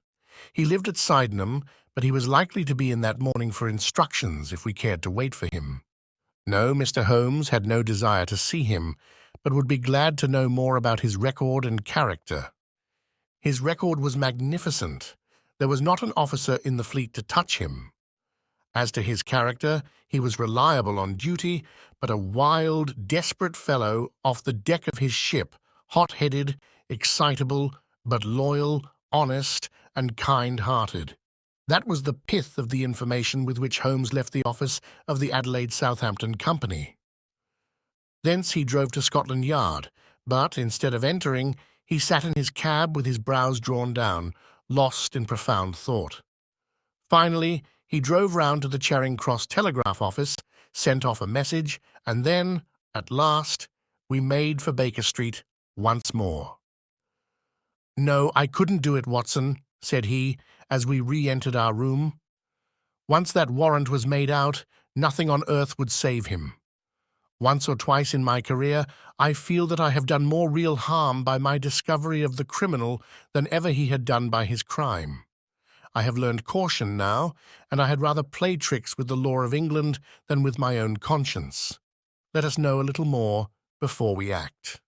He lived at Sydenham, but he was likely to be in that morning for instructions if we cared to wait for him. No, Mr. Holmes had no desire to see him, but would be glad to know more about his record and character. His record was magnificent. There was not an officer in the fleet to touch him. As to his character, he was reliable on duty, but a wild, desperate fellow off the deck of his ship, hot-headed, excitable, but loyal, honest, and kind-hearted. That was the pith of the information with which Holmes left the office of the Adelaide-Southampton Company. Thence he drove to Scotland Yard, but, instead of entering, he sat in his cab with his brows drawn down, lost in profound thought. Finally, he drove round to the Charing Cross Telegraph Office, sent off a message, and then, at last, we made for Baker Street once more. "No, I couldn't do it, Watson," said he, as we re-entered our room. "Once that warrant was made out, nothing on earth would save him. Once or twice in my career, I feel that I have done more real harm by my discovery of the criminal than ever he had done by his crime. I have learned caution now, and I had rather play tricks with the law of England than with my own conscience. Let us know a little more before we act."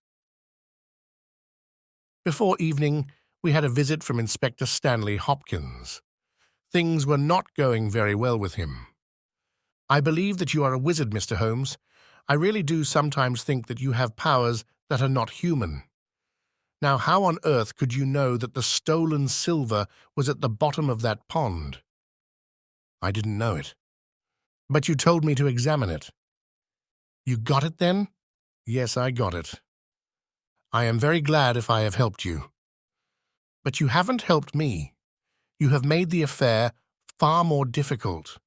Before evening, we had a visit from Inspector Stanley Hopkins. Things were not going very well with him. "I believe that you are a wizard, Mr. Holmes. I really do sometimes think that you have powers that are not human. Now, how on earth could you know that the stolen silver was at the bottom of that pond?" "I didn't know it." "But you told me to examine it." "You got it, then?" "Yes, I got it." "I am very glad if I have helped you." "But you haven't helped me. You have made the affair far more difficult.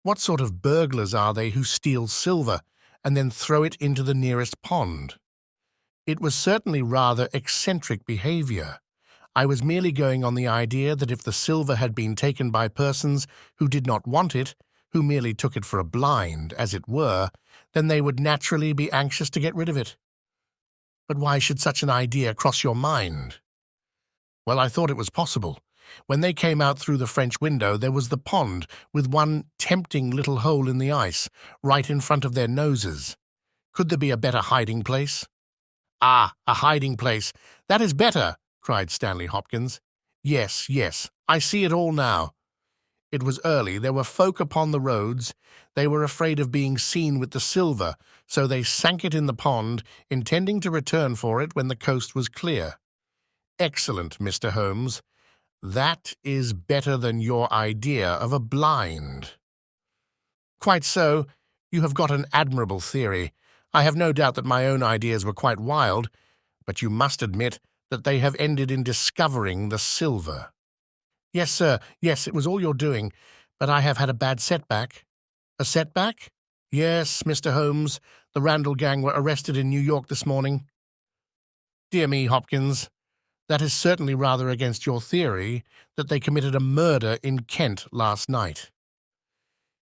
What sort of burglars are they who steal silver and then throw it into the nearest pond? It was certainly rather eccentric behavior. I was merely going on the idea that if the silver had been taken by persons who did not want it, who merely took it for a blind, as it were, then they would naturally be anxious to get rid of it." "But why should such an idea cross your mind?" "Well, I thought it was possible. When they came out through the French window, there was the pond, with one tempting little hole in the ice, right in front of their noses. Could there be a better hiding place?" "Ah, a hiding place. That is better," cried Stanley Hopkins. Yes, I see it all now. It was early, there were folk upon the roads. They were afraid of being seen with the silver, so they sank it in the pond, intending to return for it when the coast was clear." "Excellent, Mr. Holmes. That is better than your idea of a blind." "Quite so. You have got an admirable theory. I have no doubt that my own ideas were quite wild, but you must admit that they have ended in discovering the silver." "Yes, sir, yes, it was all your doing, but I have had a bad setback." "A setback?" "Yes, Mr. Holmes. The Randall gang were arrested in New York this morning." "Dear me, Hopkins, that is certainly rather against your theory that they committed a murder in Kent last night."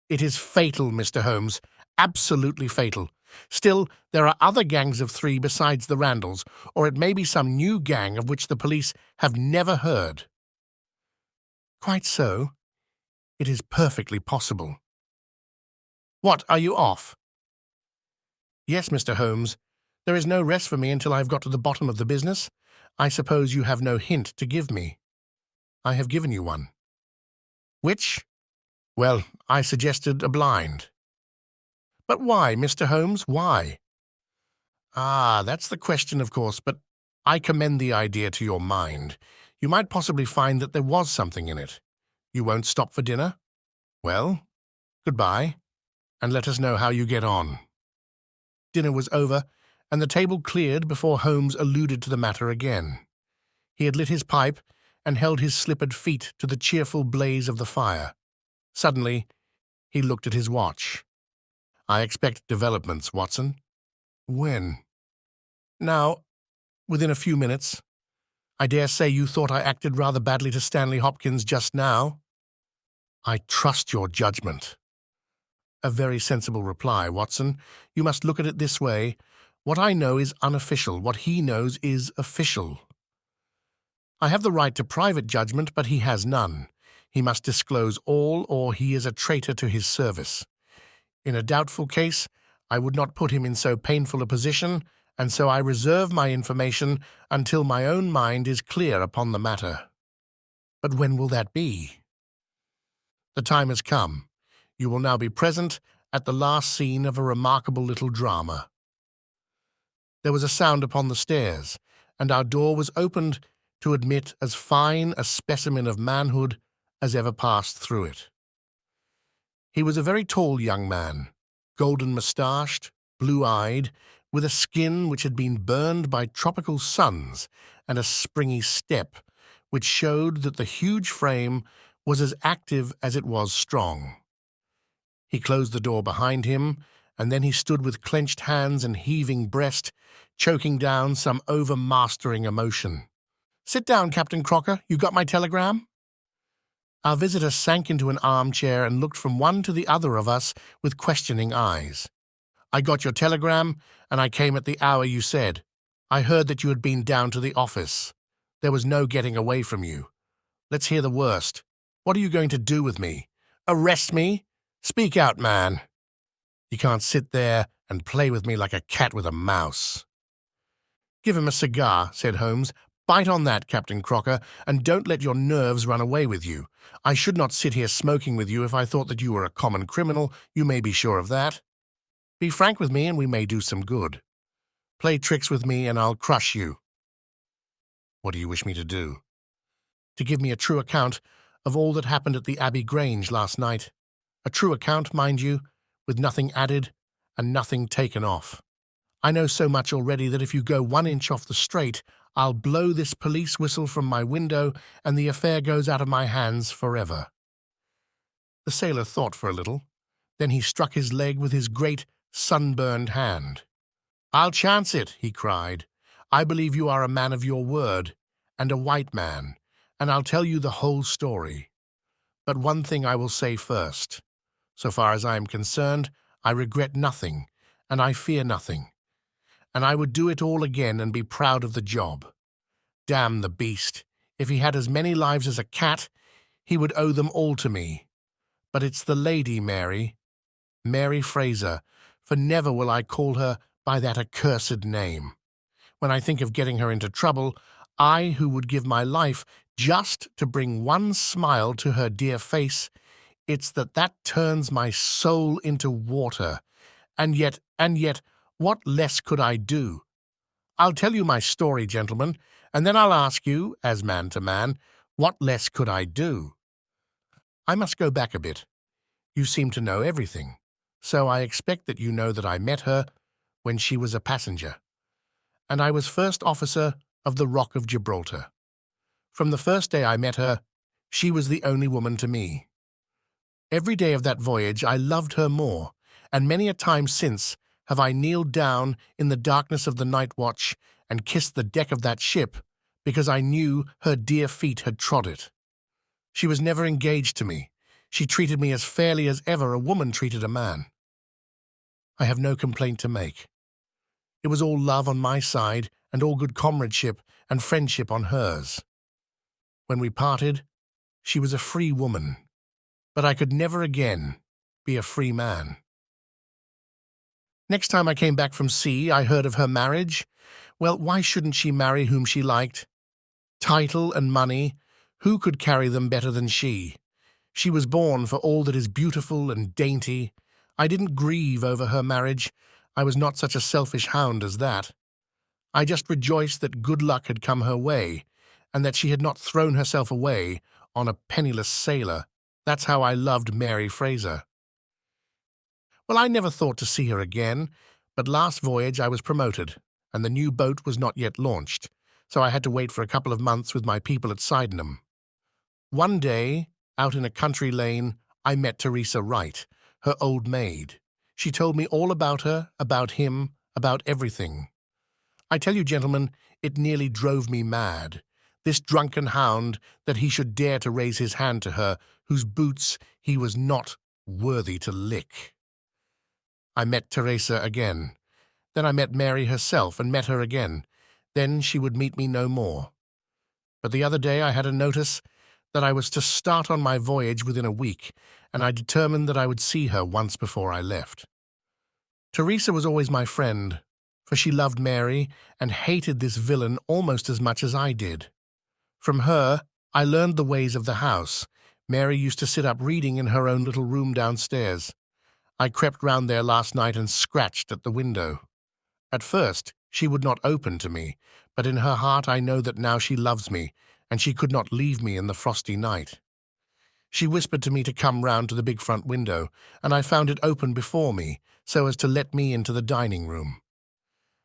"It is fatal, Mr. Holmes, absolutely fatal. Still, there are other gangs of three besides the Randalls, or it may be some new gang of which the police have never heard." "Quite so. It is perfectly possible." "What, are you off?" "Yes, Mr. Holmes. There is no rest for me until I have got to the bottom of the business. I suppose you have no hint to give me." "I have given you one." "Which?" "Well, I suggested a blind." "But why, Mr. Holmes, why?" "Ah, that's the question, of course, but I commend the idea to your mind. You might possibly find that there was something in it. You won't stop for dinner? Well, goodbye, and let us know how you get on." Dinner was over, and the table cleared before Holmes alluded to the matter again. He had lit his pipe, and held his slippered feet to the cheerful blaze of the fire. Suddenly, he looked at his watch. "I expect developments, Watson." "When?" "Now, within a few minutes. I dare say you thought I acted rather badly to Stanley Hopkins just now." "I trust your judgment." "A very sensible reply, Watson. You must look at it this way. What I know is unofficial. What he knows is official. I have the right to private judgment, but he has none. He must disclose all, or he is a traitor to his service. In a doubtful case, I would not put him in so painful a position, and so I reserve my information until my own mind is clear upon the matter." "But when will that be?" "The time has come. You will now be present at the last scene of a remarkable little drama." There was a sound upon the stairs, and our door was opened to admit as fine a specimen of manhood as ever passed through it. He was a very tall young man, golden-moustached, blue-eyed, with a skin which had been burned by tropical suns and a springy step, which showed that the huge frame was as active as it was strong. He closed the door behind him, and then he stood with clenched hands and heaving breast, choking down some overmastering emotion. "Sit down, Captain Crocker. You got my telegram?" Our visitor sank into an armchair and looked from one to the other of us with questioning eyes. "I got your telegram, and I came at the hour you said. I heard that you had been down to the office. There was no getting away from you. Let's hear the worst. What are you going to do with me? Arrest me? Speak out, man. You can't sit there and play with me like a cat with a mouse." "Give him a cigar," said Holmes. "Bite on that, Captain Crocker, and don't let your nerves run away with you. I should not sit here smoking with you if I thought that you were a common criminal, you may be sure of that. Be frank with me and we may do some good. Play tricks with me and I'll crush you." "What do you wish me to do?" "To give me a true account of all that happened at the Abbey Grange last night. A true account, mind you, with nothing added and nothing taken off. I know so much already that if you go 1 inch off the straight, I'll blow this police whistle from my window and the affair goes out of my hands forever." The sailor thought for a little. Then he struck his leg with his great, sunburned hand. "I'll chance it," he cried. "I believe you are a man of your word, and a white man, and I'll tell you the whole story. But one thing I will say first. So far as I am concerned, I regret nothing, and I fear nothing. And I would do it all again and be proud of the job. Damn the beast. If he had as many lives as a cat, he would owe them all to me. But it's the lady Mary Fraser, for never will I call her by that accursed name. When I think of getting her into trouble, I who would give my life just to bring one smile to her dear face, it's that turns my soul into water. And yet, what less could I do? I'll tell you my story, gentlemen, and then I'll ask you, as man to man, what less could I do? I must go back a bit. You seem to know everything, so I expect that you know that I met her when she was a passenger, and I was first officer of the Rock of Gibraltar. From the first day I met her, she was the only woman to me. Every day of that voyage I loved her more, and many a time since have I kneeled down in the darkness of the night watch and kissed the deck of that ship because I knew her dear feet had trod it. She was never engaged to me. She treated me as fairly as ever a woman treated a man. I have no complaint to make. It was all love on my side and all good comradeship and friendship on hers. When we parted, she was a free woman, but I could never again be a free man. Next time I came back from sea, I heard of her marriage. Well, why shouldn't she marry whom she liked? Title and money, who could carry them better than she? She was born for all that is beautiful and dainty. I didn't grieve over her marriage. I was not such a selfish hound as that. I just rejoiced that good luck had come her way, and that she had not thrown herself away on a penniless sailor. That's how I loved Mary Fraser. Well, I never thought to see her again, but last voyage I was promoted, and the new boat was not yet launched, so I had to wait for a couple of months with my people at Sydenham. One day, out in a country lane, I met Teresa Wright, her old maid. She told me all about her, about him, about everything. I tell you, gentlemen, it nearly drove me mad. This drunken hound, that he should dare to raise his hand to her, whose boots he was not worthy to lick. I met Teresa again. Then I met Mary herself and met her again. Then she would meet me no more. But the other day I had a notice that I was to start on my voyage within a week, and I determined that I would see her once before I left. Teresa was always my friend, for she loved Mary and hated this villain almost as much as I did. From her, I learned the ways of the house. Mary used to sit up reading in her own little room downstairs. I crept round there last night and scratched at the window. At first, she would not open to me, but in her heart I know that now she loves me, and she could not leave me in the frosty night. She whispered to me to come round to the big front window, and I found it open before me, so as to let me into the dining room.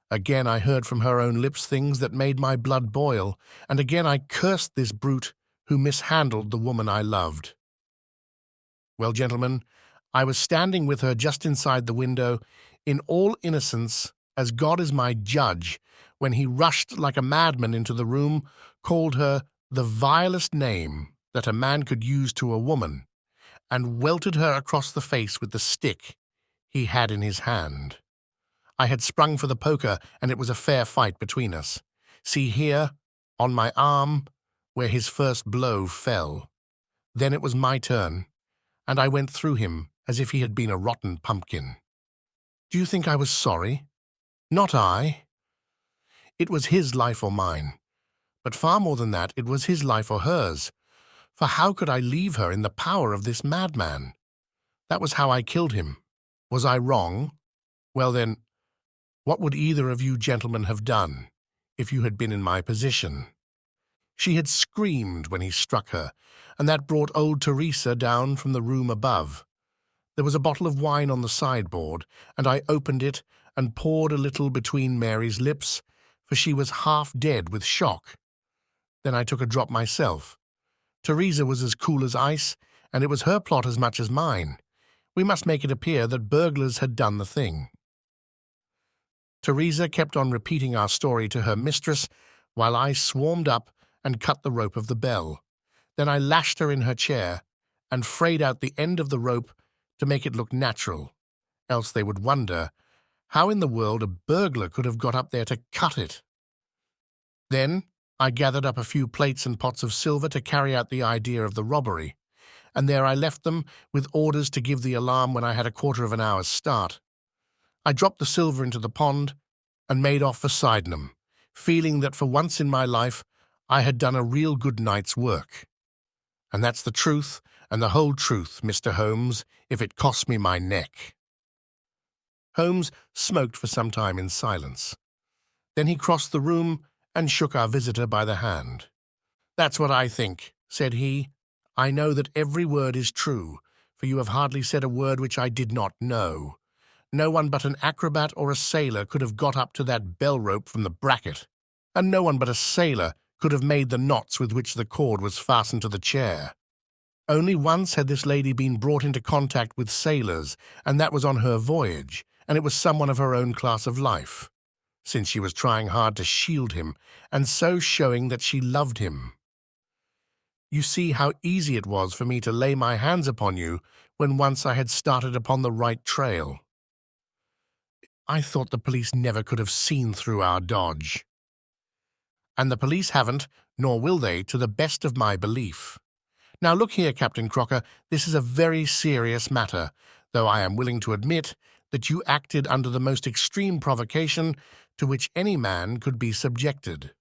Again I heard from her own lips things that made my blood boil, and again I cursed this brute who mishandled the woman I loved. Well, gentlemen, I was standing with her just inside the window, in all innocence, as God is my judge, when he rushed like a madman into the room, called her the vilest name that a man could use to a woman, and welted her across the face with the stick he had in his hand. I had sprung for the poker, and it was a fair fight between us. See here, on my arm, where his first blow fell. Then it was my turn, and I went through him as if he had been a rotten pumpkin. Do you think I was sorry? Not I. It was his life or mine. But far more than that, it was his life or hers. For how could I leave her in the power of this madman? That was how I killed him. Was I wrong? Well then, what would either of you gentlemen have done if you had been in my position? She had screamed when he struck her, and that brought old Teresa down from the room above. There was a bottle of wine on the sideboard, and I opened it and poured a little between Mary's lips, for she was half dead with shock. Then I took a drop myself. Teresa was as cool as ice, and it was her plot as much as mine. We must make it appear that burglars had done the thing. Teresa kept on repeating our story to her mistress, while I swarmed up and cut the rope of the bell. Then I lashed her in her chair and frayed out the end of the rope to make it look natural, else they would wonder how in the world a burglar could have got up there to cut it. Then I gathered up a few plates and pots of silver to carry out the idea of the robbery, and there I left them with orders to give the alarm when I had a quarter of an hour's start. I dropped the silver into the pond and made off for Sydenham, feeling that for once in my life I had done a real good night's work. And that's the truth, and the whole truth, Mr. Holmes, if it costs me my neck. Holmes smoked for some time in silence. Then he crossed the room and shook our visitor by the hand. "That's what I think," said he. "I know that every word is true, for you have hardly said a word which I did not know. No one but an acrobat or a sailor could have got up to that bell rope from the bracket, and no one but a sailor could have made the knots with which the cord was fastened to the chair. Only once had this lady been brought into contact with sailors, and that was on her voyage, and it was someone of her own class of life, since she was trying hard to shield him, and so showing that she loved him. You see how easy it was for me to lay my hands upon you when once I had started upon the right trail. I thought the police never could have seen through our dodge. And the police haven't, nor will they, to the best of my belief. Now look here, Captain Crocker, this is a very serious matter, though I am willing to admit that you acted under the most extreme provocation to which any man could be subjected.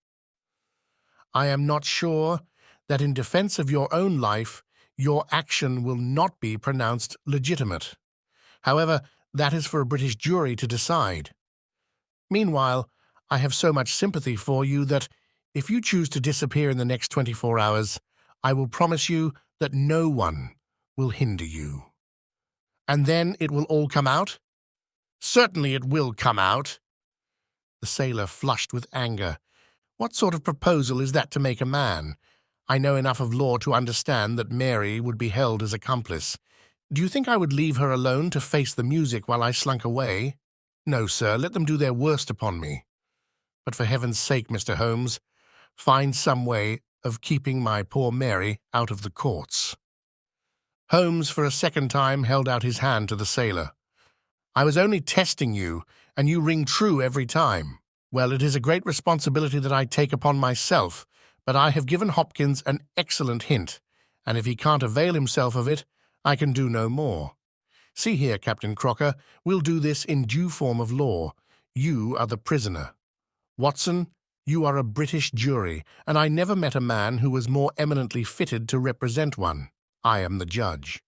I am not sure that in defense of your own life your action will not be pronounced legitimate. However, that is for a British jury to decide. Meanwhile, I have so much sympathy for you that, if you choose to disappear in the next 24 hours, I will promise you that no one will hinder you. And then it will all come out? Certainly it will come out. The sailor flushed with anger. What sort of proposal is that to make a man? I know enough of law to understand that Mary would be held as accomplice. Do you think I would leave her alone to face the music while I slunk away? No, sir, let them do their worst upon me. But for heaven's sake, Mr. Holmes, find some way of keeping my poor Mary out of the courts. Holmes, for a second time, held out his hand to the sailor. I was only testing you, and you ring true every time. Well, it is a great responsibility that I take upon myself, but I have given Hopkins an excellent hint, and if he can't avail himself of it, I can do no more. See here, Captain Crocker, we'll do this in due form of law. You are the prisoner. Watson, you are a British jury, and I never met a man who was more eminently fitted to represent one. I am the judge.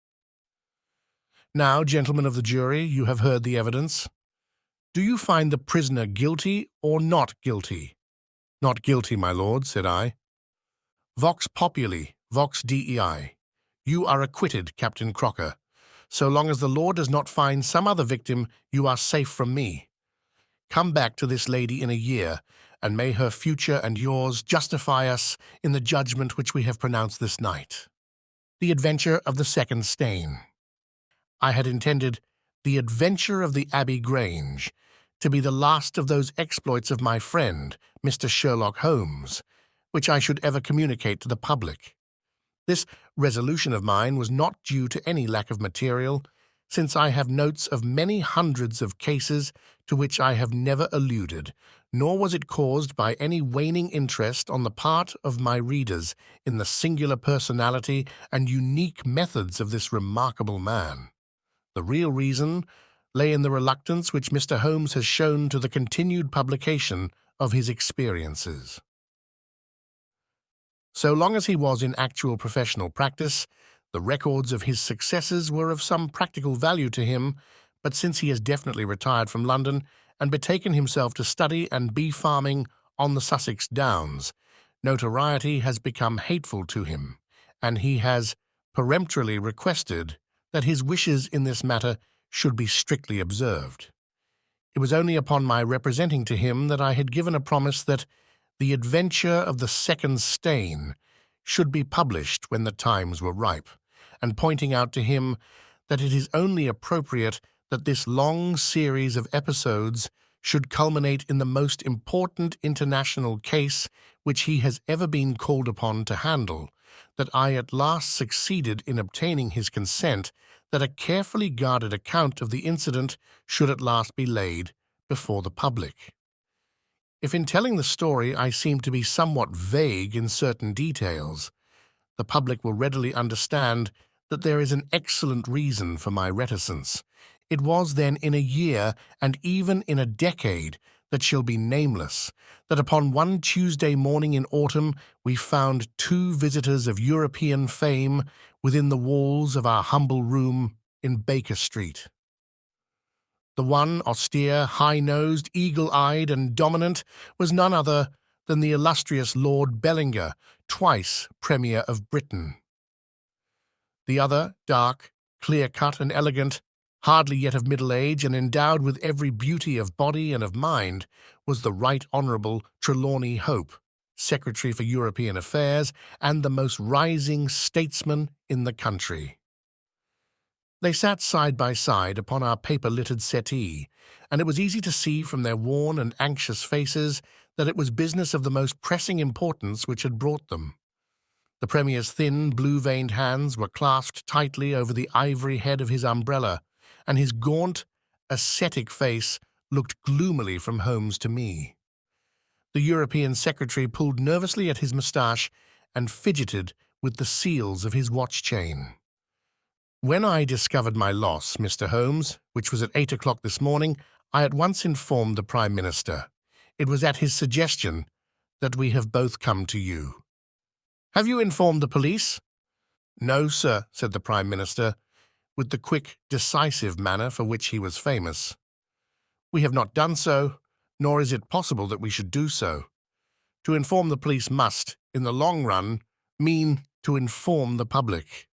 Now, gentlemen of the jury, you have heard the evidence. Do you find the prisoner guilty or not guilty? Not guilty, my lord, said I. Vox populi, vox dei. You are acquitted, Captain Crocker. So long as the law does not find some other victim, you are safe from me. Come back to this lady in a year, and may her future and yours justify us in the judgment which we have pronounced this night. The Adventure of the Second Stain. I had intended The Adventure of the Abbey Grange to be the last of those exploits of my friend, Mr. Sherlock Holmes, which I should ever communicate to the public. This resolution of mine was not due to any lack of material, since I have notes of many hundreds of cases to which I have never alluded, nor was it caused by any waning interest on the part of my readers in the singular personality and unique methods of this remarkable man. The real reason lay in the reluctance which Mr. Holmes has shown to the continued publication of his experiences. So long as he was in actual professional practice, the records of his successes were of some practical value to him, but since he has definitely retired from London and betaken himself to study and bee-farming on the Sussex Downs, notoriety has become hateful to him, and he has peremptorily requested that his wishes in this matter should be strictly observed. It was only upon my representing to him that I had given a promise that The Adventure of the Second Stain should be published when the times were ripe, and pointing out to him that it is only appropriate that this long series of episodes should culminate in the most important international case which he has ever been called upon to handle, that I at last succeeded in obtaining his consent that a carefully guarded account of the incident should at last be laid before the public. If in telling the story I seem to be somewhat vague in certain details, the public will readily understand that there is an excellent reason for my reticence. It was then in a year, and even in a decade, that shall be nameless, that upon one Tuesday morning in autumn we found two visitors of European fame within the walls of our humble room in Baker Street. The one, austere, high-nosed, eagle-eyed, and dominant, was none other than the illustrious Lord Bellinger, twice Premier of Britain. The other, dark, clear-cut, and elegant, hardly yet of middle age, and endowed with every beauty of body and of mind, was the Right Honourable Trelawney Hope, Secretary for European Affairs, and the most rising statesman in the country. They sat side by side upon our paper-littered settee, and it was easy to see from their worn and anxious faces that it was business of the most pressing importance which had brought them. The Premier's thin, blue-veined hands were clasped tightly over the ivory head of his umbrella, and his gaunt, ascetic face looked gloomily from Holmes to me. The European Secretary pulled nervously at his moustache and fidgeted with the seals of his watch-chain. When I discovered my loss, Mr. Holmes, which was at 8 o'clock this morning, I at once informed the Prime Minister. It was at his suggestion that we have both come to you. Have you informed the police? No, sir, said the Prime Minister, with the quick, decisive manner for which he was famous. We have not done so, nor is it possible that we should do so. To inform the police must, in the long run, mean to inform the public.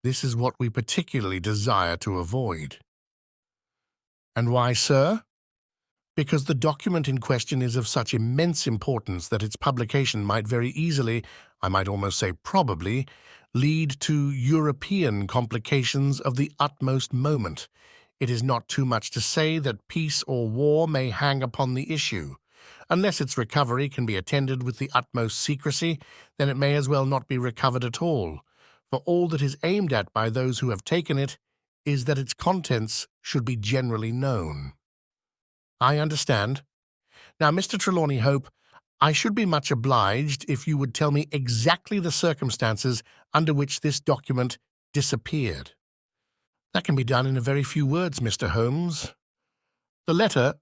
This is what we particularly desire to avoid. And why, sir? because the document in question is of such immense importance that its publication might very easily, I might almost say probably, lead to European complications of the utmost moment. It is not too much to say that peace or war may hang upon the issue. Unless its recovery can be attended with the utmost secrecy, then it may as well not be recovered at all, for all that is aimed at by those who have taken it is that its contents should be generally known. I understand. Now, Mr. Trelawney Hope, I should be much obliged if you would tell me exactly the circumstances under which this document disappeared. That can be done in a very few words, Mr. Holmes. The letter,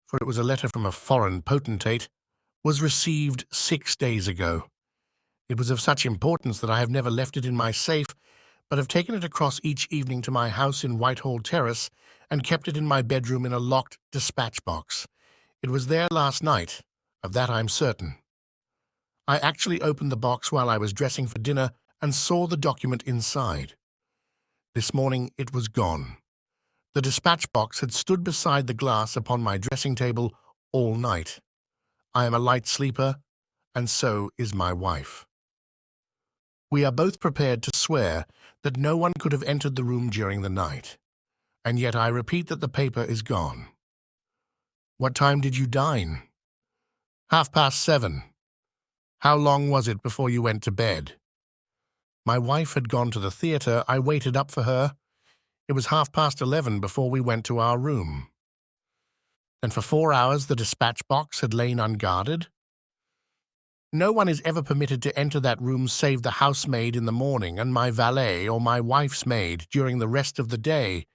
for it was a letter from a foreign potentate, was received 6 days ago. It was of such importance that I have never left it in my safe, but have taken it across each evening to my house in Whitehall Terrace and kept it in my bedroom in a locked dispatch box. It was there last night, of that I'm certain. I actually opened the box while I was dressing for dinner and saw the document inside. This morning it was gone. The dispatch box had stood beside the glass upon my dressing table all night. I am a light sleeper, and so is my wife. We are both prepared to swear that no one could have entered the room during the night, and yet I repeat that the paper is gone. What time did you dine? 7:30. How long was it before you went to bed? My wife had gone to the theatre. I waited up for her. It was 11:30 before we went to our room. Then for 4 hours the dispatch box had lain unguarded. No one is ever permitted to enter that room save the housemaid in the morning and my valet or my wife's maid during the rest of the day.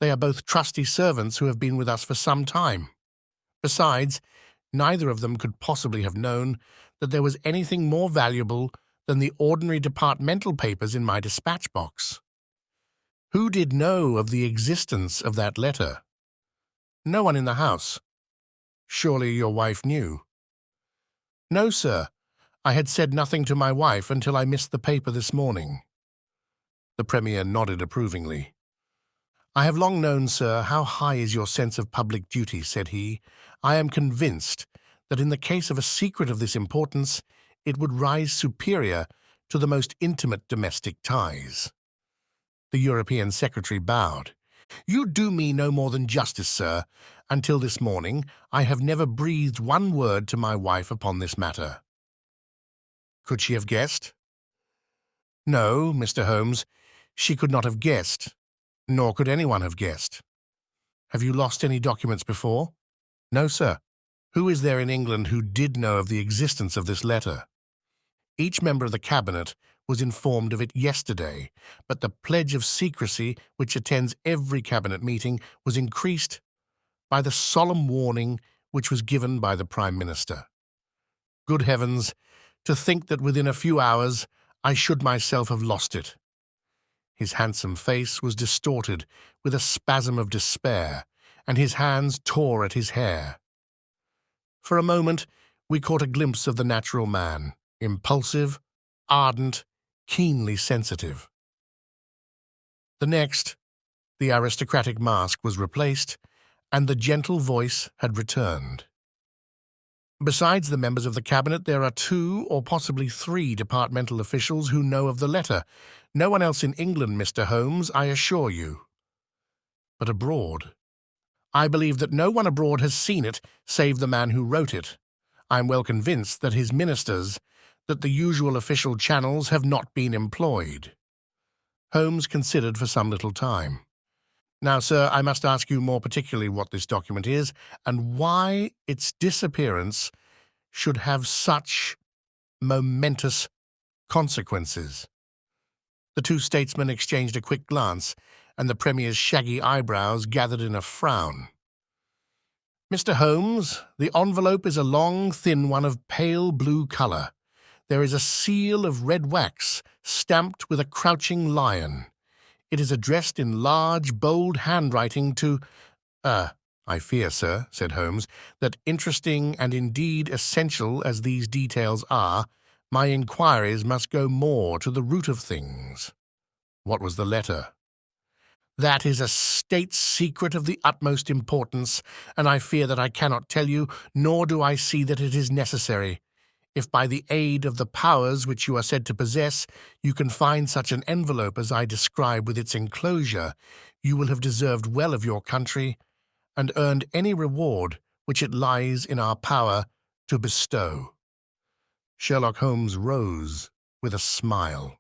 They are both trusty servants who have been with us for some time. Besides, neither of them could possibly have known that there was anything more valuable than the ordinary departmental papers in my dispatch box. Who did know of the existence of that letter? No one in the house. Surely your wife knew. No, sir. I had said nothing to my wife until I missed the paper this morning. The Premier nodded approvingly. I have long known, sir, how high is your sense of public duty, said he. I am convinced that in the case of a secret of this importance, it would rise superior to the most intimate domestic ties. The European Secretary bowed. You do me no more than justice, sir. Until this morning, I have never breathed one word to my wife upon this matter. Could she have guessed? No, Mr. Holmes, she could not have guessed, nor could anyone have guessed. Have you lost any documents before? No, sir. Who is there in England who did know of the existence of this letter? Each member of the Cabinet was informed of it yesterday, but the pledge of secrecy which attends every Cabinet meeting was increased by the solemn warning which was given by the Prime Minister. Good heavens, to think that within a few hours I should myself have lost it. His handsome face was distorted with a spasm of despair, and his hands tore at his hair. For a moment we caught a glimpse of the natural man, impulsive, ardent, keenly sensitive. The next, the aristocratic mask was replaced, and the gentle voice had returned. Besides the members of the Cabinet, there are 2 or possibly 3 departmental officials who know of the letter. No one else in England, Mr. Holmes, I assure you. But abroad? I believe that no one abroad has seen it save the man who wrote it. I am well convinced that his ministers, that the usual official channels have not been employed. Holmes considered for some little time. Now, sir, I must ask you more particularly what this document is, and why its disappearance should have such momentous consequences. The 2 statesmen exchanged a quick glance, and the Premier's shaggy eyebrows gathered in a frown. Mr. Holmes, the envelope is a long, thin one of pale blue colour. There is a seal of red wax, stamped with a crouching lion. It is addressed in large, bold handwriting to— I fear, sir, said Holmes, that interesting and indeed essential as these details are, my inquiries must go more to the root of things. What was the letter? That is a state secret of the utmost importance, and I fear that I cannot tell you, nor do I see that it is necessary. If by the aid of the powers which you are said to possess, you can find such an envelope as I describe with its enclosure, you will have deserved well of your country, and earned any reward which it lies in our power to bestow. Sherlock Holmes rose with a smile.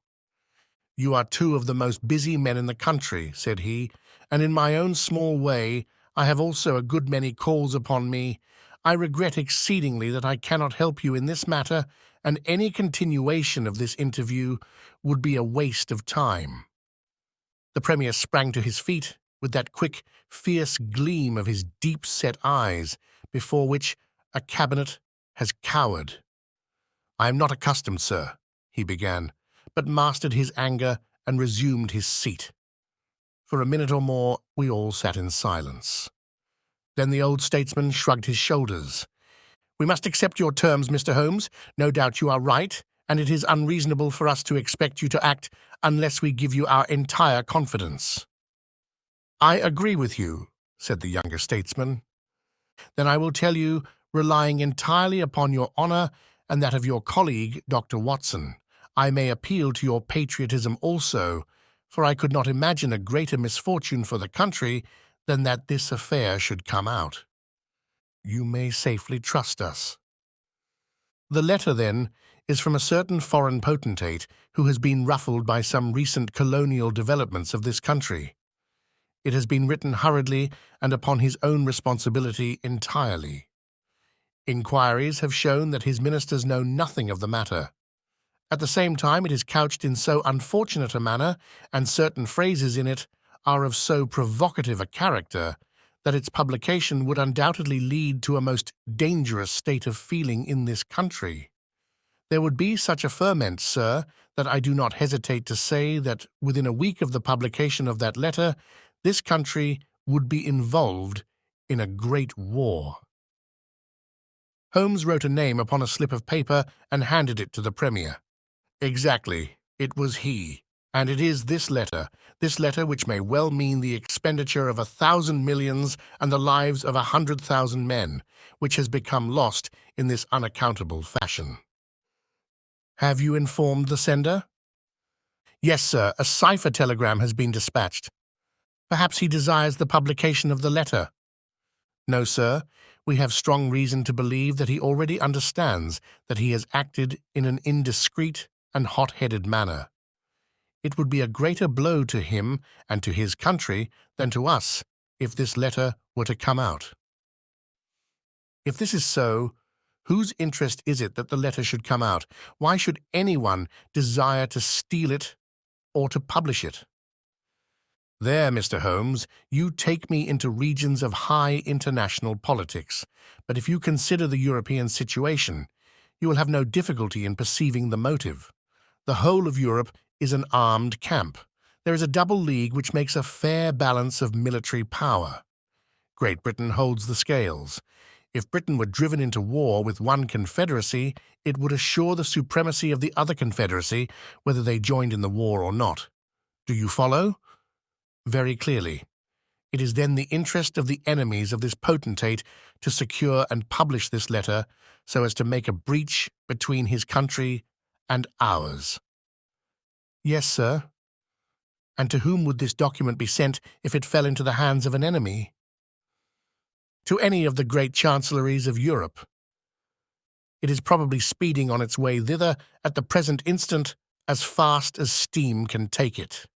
"You are two of the most busy men in the country," said he, "and in my own small way I have also a good many calls upon me. I regret exceedingly that I cannot help you in this matter, and any continuation of this interview would be a waste of time." The Premier sprang to his feet with that quick, fierce gleam of his deep-set eyes, before which a cabinet has cowered. "I am not accustomed, sir," he began, but mastered his anger and resumed his seat. For a minute or more we all sat in silence. Then the old statesman shrugged his shoulders. "We must accept your terms, Mr. Holmes. No doubt you are right, and it is unreasonable for us to expect you to act unless we give you our entire confidence." "I agree with you," said the younger statesman. "Then I will tell you, relying entirely upon your honour and that of your colleague, Dr. Watson. I may appeal to your patriotism also, for I could not imagine a greater misfortune for the country than that this affair should come out. You may safely trust us." "The letter, then, is from a certain foreign potentate who has been ruffled by some recent colonial developments of this country. It has been written hurriedly and upon his own responsibility entirely. Inquiries have shown that his ministers know nothing of the matter. At the same time, it is couched in so unfortunate a manner, and certain phrases in it are of so provocative a character, that its publication would undoubtedly lead to a most dangerous state of feeling in this country. There would be such a ferment, sir, that I do not hesitate to say that within a week of the publication of that letter, this country would be involved in a great war." Holmes wrote a name upon a slip of paper and handed it to the Premier. "Exactly. It was he. And it is this letter which may well mean the expenditure of 1,000 millions and the lives of 100,000 men, which has become lost in this unaccountable fashion." "Have you informed the sender?" "Yes, sir. A cipher telegram has been dispatched." "Perhaps he desires the publication of the letter." "No, sir. We have strong reason to believe that he already understands that he has acted in an indiscreet and hot-headed manner. It would be a greater blow to him and to his country than to us if this letter were to come out." "If this is so, whose interest is it that the letter should come out? Why should anyone desire to steal it or to publish it?" "There, Mr. Holmes, you take me into regions of high international politics, but if you consider the European situation, you will have no difficulty in perceiving the motive. The whole of Europe is an armed camp. There is a double league which makes a fair balance of military power. Great Britain holds the scales. If Britain were driven into war with one confederacy, it would assure the supremacy of the other confederacy, whether they joined in the war or not. Do you follow?" "Very clearly. It is then the interest of the enemies of this potentate to secure and publish this letter so as to make a breach between his country and ours." "Yes, sir." "And to whom would this document be sent if it fell into the hands of an enemy?" "To any of the great chancelleries of Europe. It is probably speeding on its way thither at the present instant as fast as steam can take it."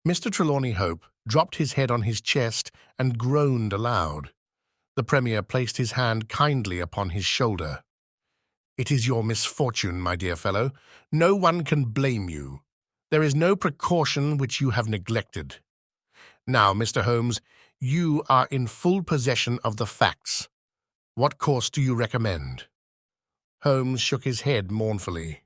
Mr. Trelawney Hope dropped his head on his chest and groaned aloud. The Premier placed his hand kindly upon his shoulder. "It is your misfortune, my dear fellow. No one can blame you. There is no precaution which you have neglected. Now, Mr. Holmes, you are in full possession of the facts. What course do you recommend?" Holmes shook his head mournfully.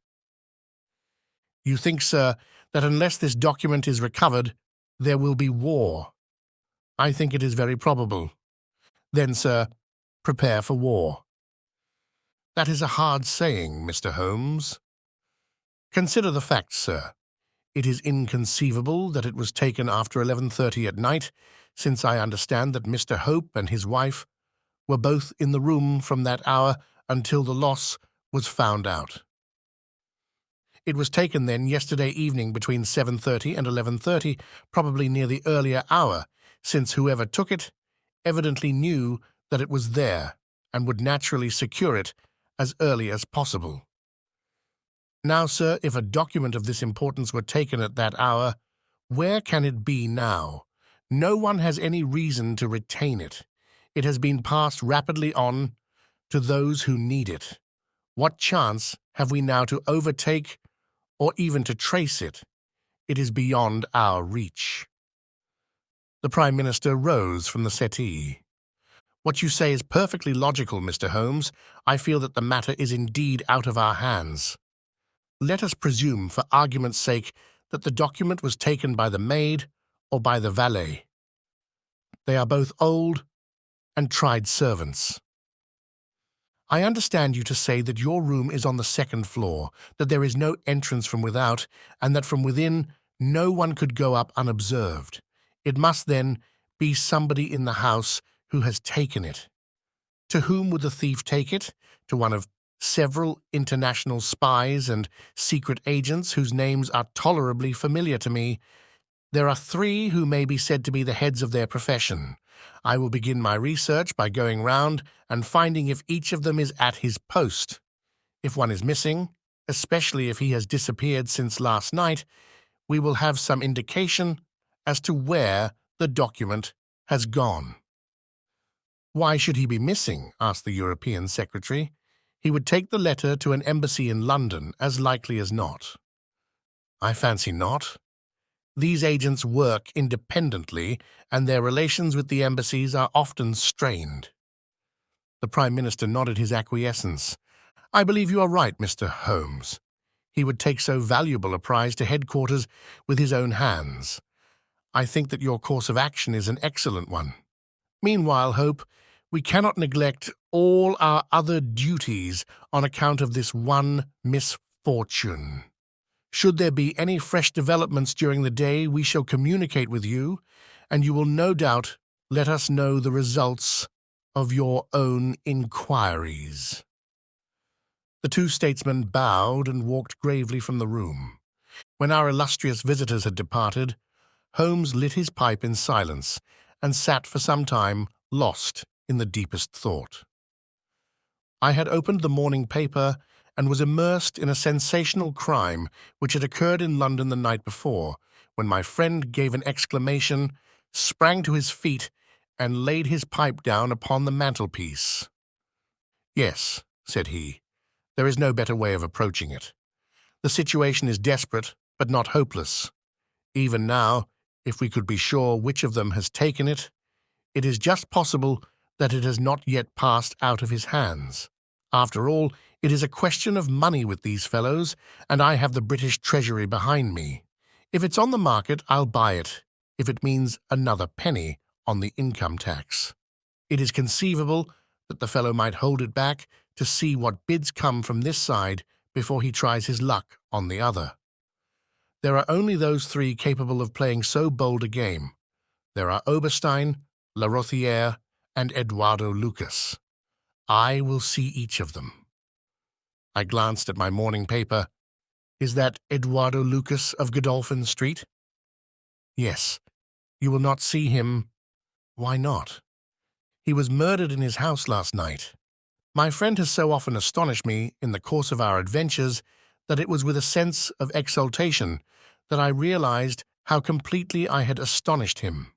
"You think, sir, that unless this document is recovered, there will be war?" "I think it is very probable." "Then, sir, prepare for war." "That is a hard saying, Mr. Holmes." "Consider the facts, sir. It is inconceivable that it was taken after 11:30 at night, since I understand that Mr. Hope and his wife were both in the room from that hour until the loss was found out. It was taken then yesterday evening between 7:30 and 11:30, probably near the earlier hour, since whoever took it evidently knew that it was there and would naturally secure it as early as possible. Now, sir, if a document of this importance were taken at that hour, where can it be now? No one has any reason to retain it. It has been passed rapidly on to those who need it. What chance have we now to overtake or even to trace it? It is beyond our reach. The Prime Minister rose from the settee. What you say is perfectly logical, Mr. Holmes. I feel that the matter is indeed out of our hands. Let us presume, for argument's sake, that the document was taken by the maid or by the valet. They are both old and tried servants. I understand you to say that your room is on the second floor, that there is no entrance from without, and that from within no one could go up unobserved. It must, then, be somebody in the house who has taken it. To whom would the thief take it? To one of several international spies and secret agents whose names are tolerably familiar to me. There are three who may be said to be the heads of their profession. I will begin my research by going round and finding if each of them is at his post. If one is missing, especially if he has disappeared since last night, we will have some indication as to where the document has gone. Why should he be missing? Asked the European secretary. He would take the letter to an embassy in London, as likely as not. I fancy not. These agents work independently, and their relations with the embassies are often strained. The Prime Minister nodded his acquiescence. I believe you are right, Mr. Holmes. He would take so valuable a prize to headquarters with his own hands. I think that your course of action is an excellent one. Meanwhile, Hope, we cannot neglect all our other duties on account of this one misfortune. Should there be any fresh developments during the day, we shall communicate with you, and you will no doubt let us know the results of your own inquiries. The two statesmen bowed and walked gravely from the room. When our illustrious visitors had departed, Holmes lit his pipe in silence and sat for some time lost in the deepest thought. I had opened the morning paper and was immersed in a sensational crime which had occurred in London the night before, when my friend gave an exclamation, sprang to his feet, and laid his pipe down upon the mantelpiece. Yes, said he, there is no better way of approaching it. The situation is desperate, but not hopeless. Even now, if we could be sure which of them has taken it, it is just possible that it has not yet passed out of his hands. After all, it is a question of money with these fellows, and I have the British Treasury behind me. If it's on the market, I'll buy it, if it means another penny on the income tax. It is conceivable that the fellow might hold it back to see what bids come from this side before he tries his luck on the other. There are only those three capable of playing so bold a game. There are Oberstein, La Rothière, and Eduardo Lucas. I will see each of them. I glanced at my morning paper. Is that Eduardo Lucas of Godolphin Street? Yes. You will not see him. Why not? He was murdered in his house last night. My friend has so often astonished me in the course of our adventures that it was with a sense of exultation that I realized how completely I had astonished him.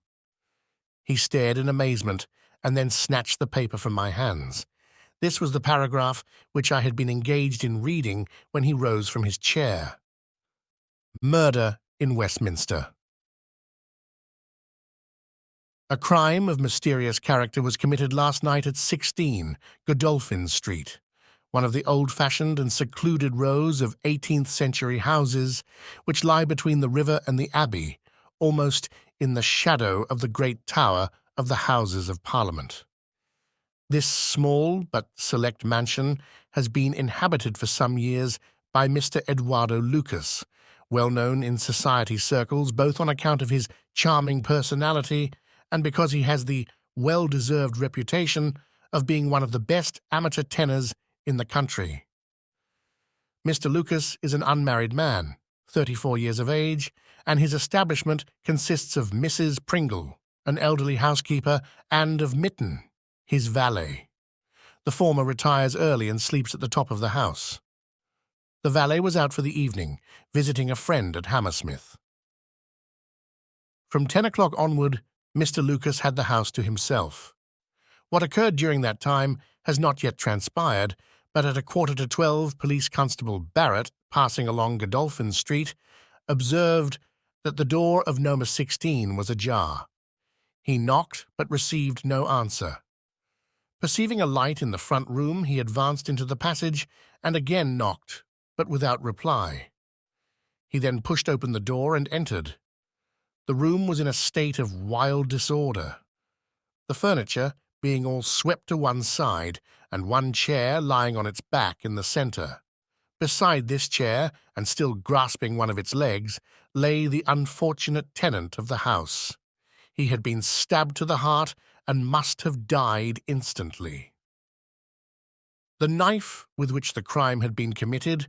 He stared in amazement and then snatched the paper from my hands. This was the paragraph which I had been engaged in reading when he rose from his chair. Murder in Westminster. A crime of mysterious character was committed last night at 16 Godolphin Street, one of the old-fashioned and secluded rows of 18th-century houses which lie between the river and the Abbey, almost in the shadow of the great tower of the Houses of Parliament. This small but select mansion has been inhabited for some years by Mr. Eduardo Lucas, well known in society circles both on account of his charming personality and because he has the well-deserved reputation of being one of the best amateur tenors in the country. Mr. Lucas is an unmarried man, 34 years of age, and his establishment consists of Mrs. Pringle, an elderly housekeeper, and of Mitten, his valet. The former retires early and sleeps at the top of the house. The valet was out for the evening, visiting a friend at Hammersmith. From 10 o'clock onward, Mr. Lucas had the house to himself. What occurred during that time has not yet transpired, but at 11:45 Police Constable Barrett, passing along Godolphin Street, observed that the door of number 16 was ajar. He knocked but received no answer. Perceiving a light in the front room, he advanced into the passage and again knocked, but without reply. He then pushed open the door and entered. The room was in a state of wild disorder, the furniture being all swept to one side and one chair lying on its back in the center. Beside this chair, and still grasping one of its legs, lay the unfortunate tenant of the house. He had been stabbed to the heart and must have died instantly. The knife with which the crime had been committed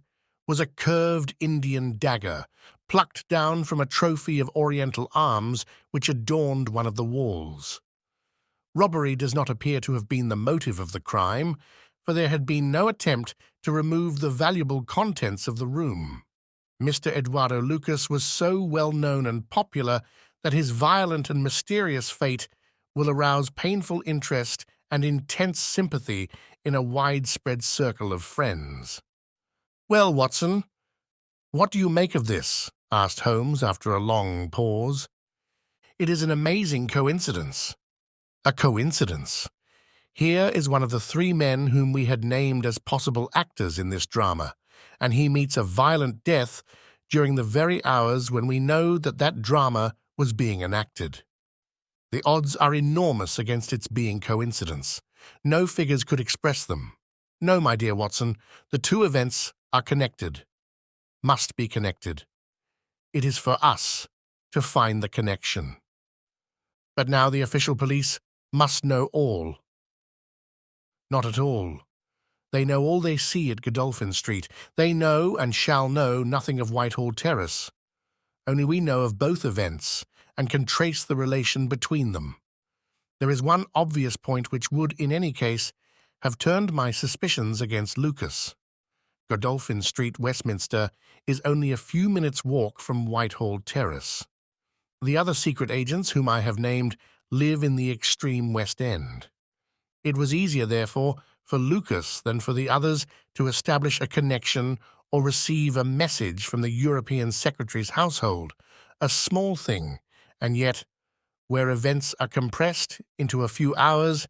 was a curved Indian dagger, plucked down from a trophy of Oriental arms which adorned one of the walls. Robbery does not appear to have been the motive of the crime, for there had been no attempt to remove the valuable contents of the room. Mr. Eduardo Lucas was so well known and popular that his violent and mysterious fate will arouse painful interest and intense sympathy in a widespread circle of friends. "Well, Watson, what do you make of this?" asked Holmes after a long pause. "It is an amazing coincidence." "A coincidence. Here is one of the three men whom we had named as possible actors in this drama, and he meets a violent death during the very hours when we know that that drama was being enacted. The odds are enormous against its being coincidence. No figures could express them. No, my dear Watson, the two events are connected, must be connected. It is for us to find the connection. But now the official police must know all." "Not at all. They know all they see at Godolphin Street. They know and shall know nothing of Whitehall Terrace. Only we know of both events and can trace the relation between them. There is one obvious point which would, in any case, have turned my suspicions against Lucas. Godolphin Street, Westminster, is only a few minutes' walk from Whitehall Terrace. The other secret agents whom I have named live in the extreme West End. It was easier, therefore, for Lucas than for the others to establish a connection or receive a message from the European Secretary's household, a small thing, and yet, where events are compressed into a few hours,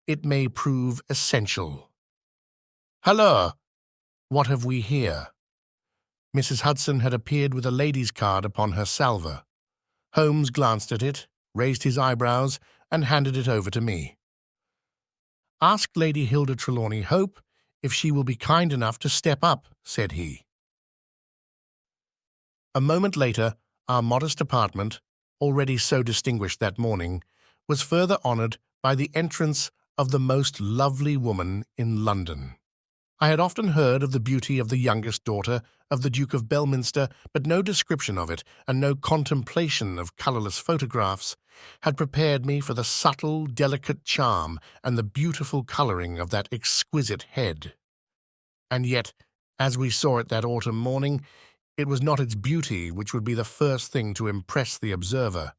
it may prove essential. Halloa! What have we here?" Mrs. Hudson had appeared with a lady's card upon her salver. Holmes glanced at it, raised his eyebrows, and handed it over to me. "Ask Lady Hilda Trelawney Hope if she will be kind enough to step up," said he. A moment later, our modest apartment, already so distinguished that morning, was further honoured by the entrance of the most lovely woman in London. I had often heard of the beauty of the youngest daughter of the Duke of Belminster, but no description of it, and no contemplation of colourless photographs, had prepared me for the subtle, delicate charm and the beautiful colouring of that exquisite head. And yet, as we saw it that autumn morning, it was not its beauty which would be the first thing to impress the observer.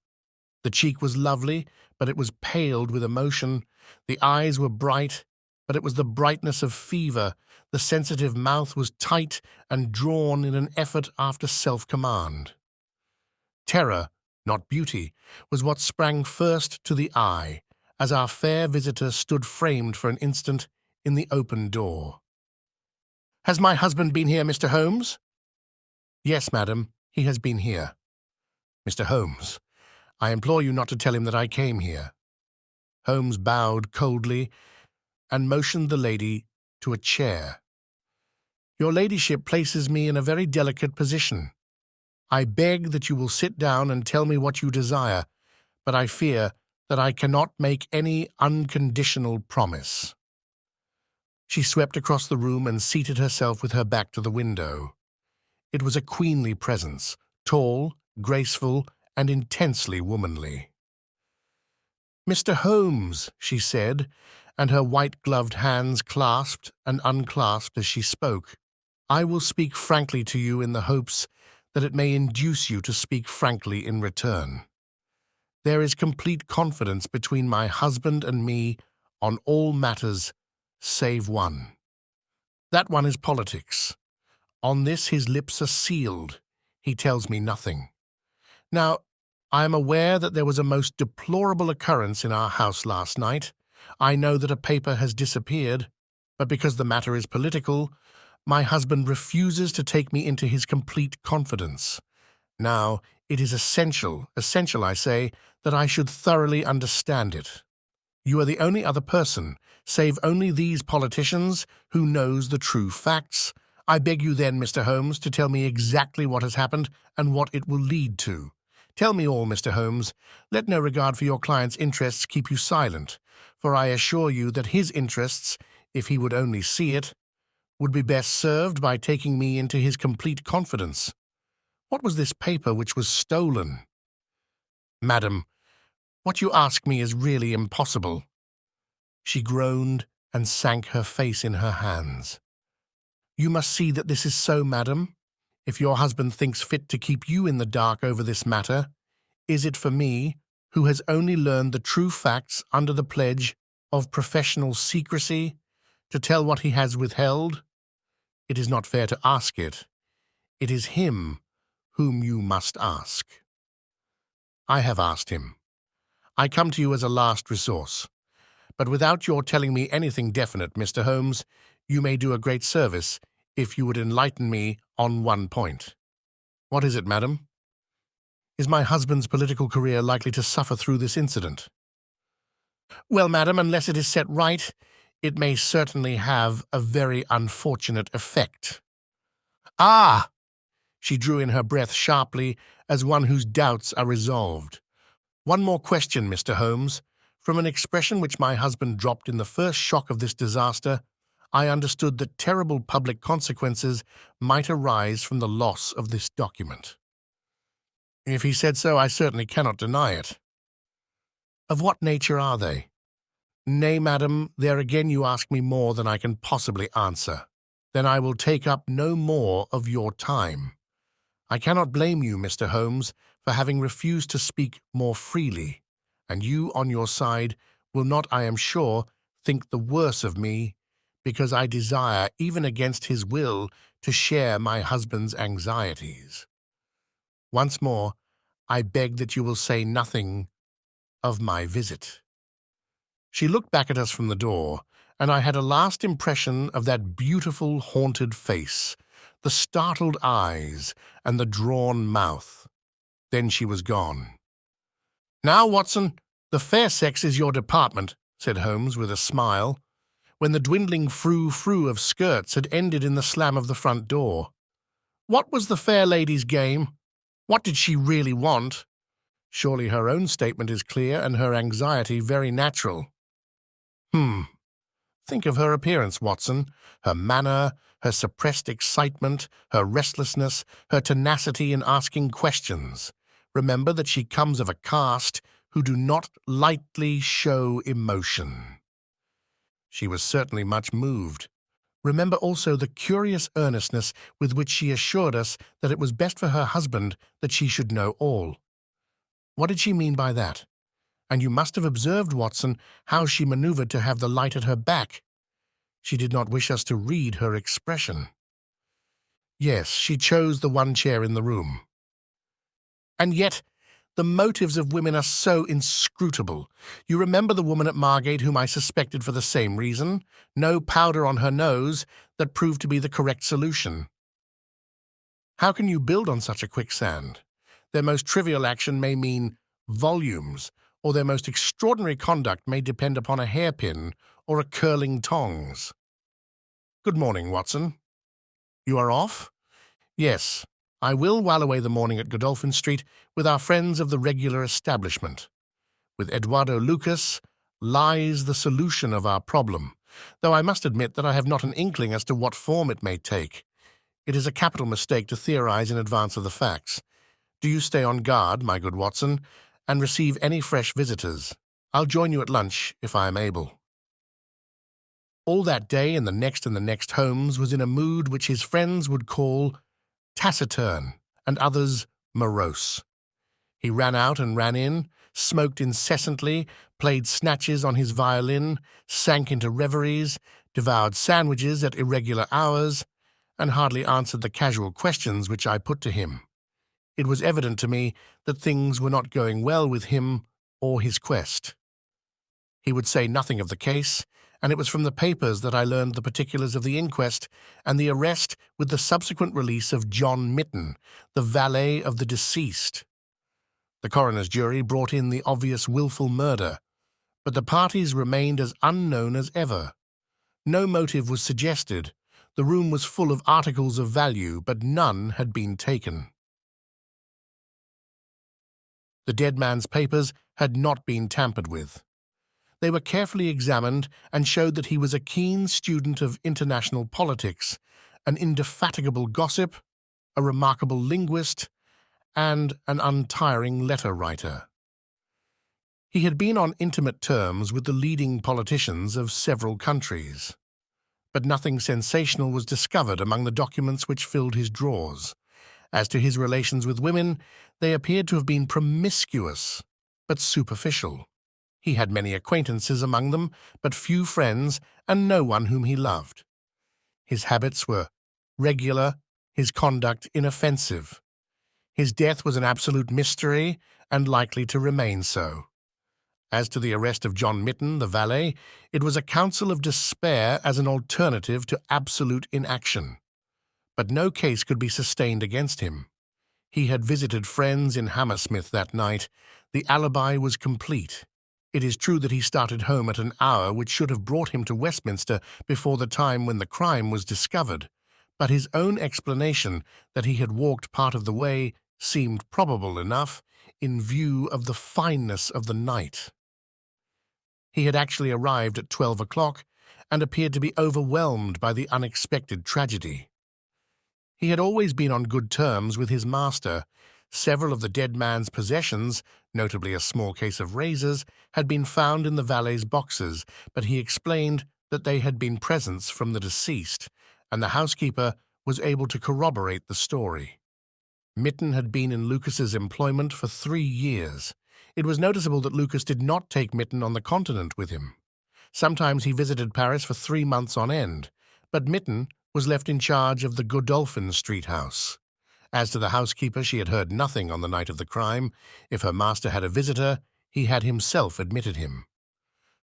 The cheek was lovely, but it was paled with emotion. The eyes were bright, but it was the brightness of fever. The sensitive mouth was tight and drawn in an effort after self-command. Terror, not beauty, was what sprang first to the eye, as our fair visitor stood framed for an instant in the open door. "Has my husband been here, Mr. Holmes?" "Yes, madam, he has been here." "Mr. Holmes, I implore you not to tell him that I came here." Holmes bowed coldly and motioned the lady to a chair. "Your ladyship places me in a very delicate position. I beg that you will sit down and tell me what you desire, but I fear that I cannot make any unconditional promise." She swept across the room and seated herself with her back to the window. It was a queenly presence, tall, graceful, and intensely womanly. "Mr. Holmes," she said, and her white-gloved hands clasped and unclasped as she spoke, "I will speak frankly to you in the hopes that it may induce you to speak frankly in return. There is complete confidence between my husband and me on all matters save one. That one is politics. On this his lips are sealed. He tells me nothing. Now, I am aware that there was a most deplorable occurrence in our house last night. I know that a paper has disappeared, but because the matter is political, my husband refuses to take me into his complete confidence. Now, it is essential, I say, that I should thoroughly understand it. You are the only other person, save only these politicians, who knows the true facts. I beg you then, Mr. Holmes, to tell me exactly what has happened and what it will lead to. Tell me all, Mr. Holmes. Let no regard for your client's interests keep you silent, for I assure you that his interests, if he would only see it, would be best served by taking me into his complete confidence. What was this paper which was stolen?" "Madam, what you ask me is really impossible." She groaned and sank her face in her hands. "You must see that this is so, madam. If your husband thinks fit to keep you in the dark over this matter, is it for me, who has only learned the true facts under the pledge of professional secrecy, to tell what he has withheld? It is not fair to ask it. It is him whom you must ask." "I have asked him. I come to you as a last resource. But without your telling me anything definite, Mr. Holmes, you may do a great service if you would enlighten me on one point." "What is it, madam?" "Is my husband's political career likely to suffer through this incident?" "Well, madam, unless it is set right, it may certainly have a very unfortunate effect." "Ah!" She drew in her breath sharply, as one whose doubts are resolved. "One more question, Mr. Holmes. From an expression which my husband dropped in the first shock of this disaster, I understood that terrible public consequences might arise from the loss of this document." "If he said so, I certainly cannot deny it." "Of what nature are they?" "Nay, madam, there again you ask me more than I can possibly answer. Then I will take up no more of your time. I cannot blame you, Mr. Holmes, for having refused to speak more freely, and you, on your side, will not, I am sure, think the worse of me, because I desire, even against his will, to share my husband's anxieties. Once more, I beg that you will say nothing of my visit." She looked back at us from the door, and I had a last impression of that beautiful, haunted face, the startled eyes, and the drawn mouth. Then she was gone. "Now, Watson, the fair sex is your department," said Holmes with a smile, when the dwindling frou-frou of skirts had ended in the slam of the front door. "What was the fair lady's game? What did she really want? Surely her own statement is clear and her anxiety very natural." Think of her appearance, Watson, her manner, her suppressed excitement, her restlessness, her tenacity in asking questions. Remember that she comes of a caste who do not lightly show emotion." She was certainly much moved. Remember also the curious earnestness with which she assured us that it was best for her husband that she should know all. What did she mean by that? And you must have observed, Watson, how she maneuvered to have the light at her back. She did not wish us to read her expression. Yes, she chose the one chair in the room. And yet, the motives of women are so inscrutable. You remember the woman at Margate whom I suspected for the same reason? No powder on her nose, that proved to be the correct solution. How can you build on such a quicksand? Their most trivial action may mean volumes, or their most extraordinary conduct may depend upon a hairpin or a curling tongs. Good morning, Watson. You are off? Yes. I will while away the morning at Godolphin Street with our friends of the regular establishment. With Eduardo Lucas lies the solution of our problem, though I must admit that I have not an inkling as to what form it may take. It is a capital mistake to theorize in advance of the facts. Do you stay on guard, my good Watson, and receive any fresh visitors. I'll join you at lunch, if I am able." All that day and the next Holmes was in a mood which his friends would call taciturn and others morose. He ran out and ran in, smoked incessantly, played snatches on his violin, sank into reveries, devoured sandwiches at irregular hours, and hardly answered the casual questions which I put to him. It was evident to me that things were not going well with him or his quest. He would say nothing of the case, and it was from the papers that I learned the particulars of the inquest and the arrest with the subsequent release of John Mitten, the valet of the deceased. The coroner's jury brought in the obvious willful murder, but the parties remained as unknown as ever. No motive was suggested. The room was full of articles of value, but none had been taken. The dead man's papers had not been tampered with. They were carefully examined and showed that he was a keen student of international politics, an indefatigable gossip, a remarkable linguist, and an untiring letter writer. He had been on intimate terms with the leading politicians of several countries, but nothing sensational was discovered among the documents which filled his drawers. As to his relations with women, they appeared to have been promiscuous, but superficial. He had many acquaintances among them, but few friends, and no one whom he loved. His habits were regular, his conduct inoffensive. His death was an absolute mystery, and likely to remain so. As to the arrest of John Mitten, the valet, it was a counsel of despair as an alternative to absolute inaction. But no case could be sustained against him. He had visited friends in Hammersmith that night. The alibi was complete. It is true that he started home at an hour which should have brought him to Westminster before the time when the crime was discovered, but his own explanation that he had walked part of the way seemed probable enough in view of the fineness of the night. He had actually arrived at 12 o'clock and appeared to be overwhelmed by the unexpected tragedy. He had always been on good terms with his master. Several of the dead man's possessions, notably a small case of razors, had been found in the valet's boxes, but he explained that they had been presents from the deceased, and the housekeeper was able to corroborate the story. Mitten had been in Lucas's employment for 3 years. It was noticeable that Lucas did not take Mitten on the continent with him. Sometimes he visited Paris for 3 months on end, but Mitten was left in charge of the Godolphin Street house. As to the housekeeper, she had heard nothing on the night of the crime. If her master had a visitor, he had himself admitted him.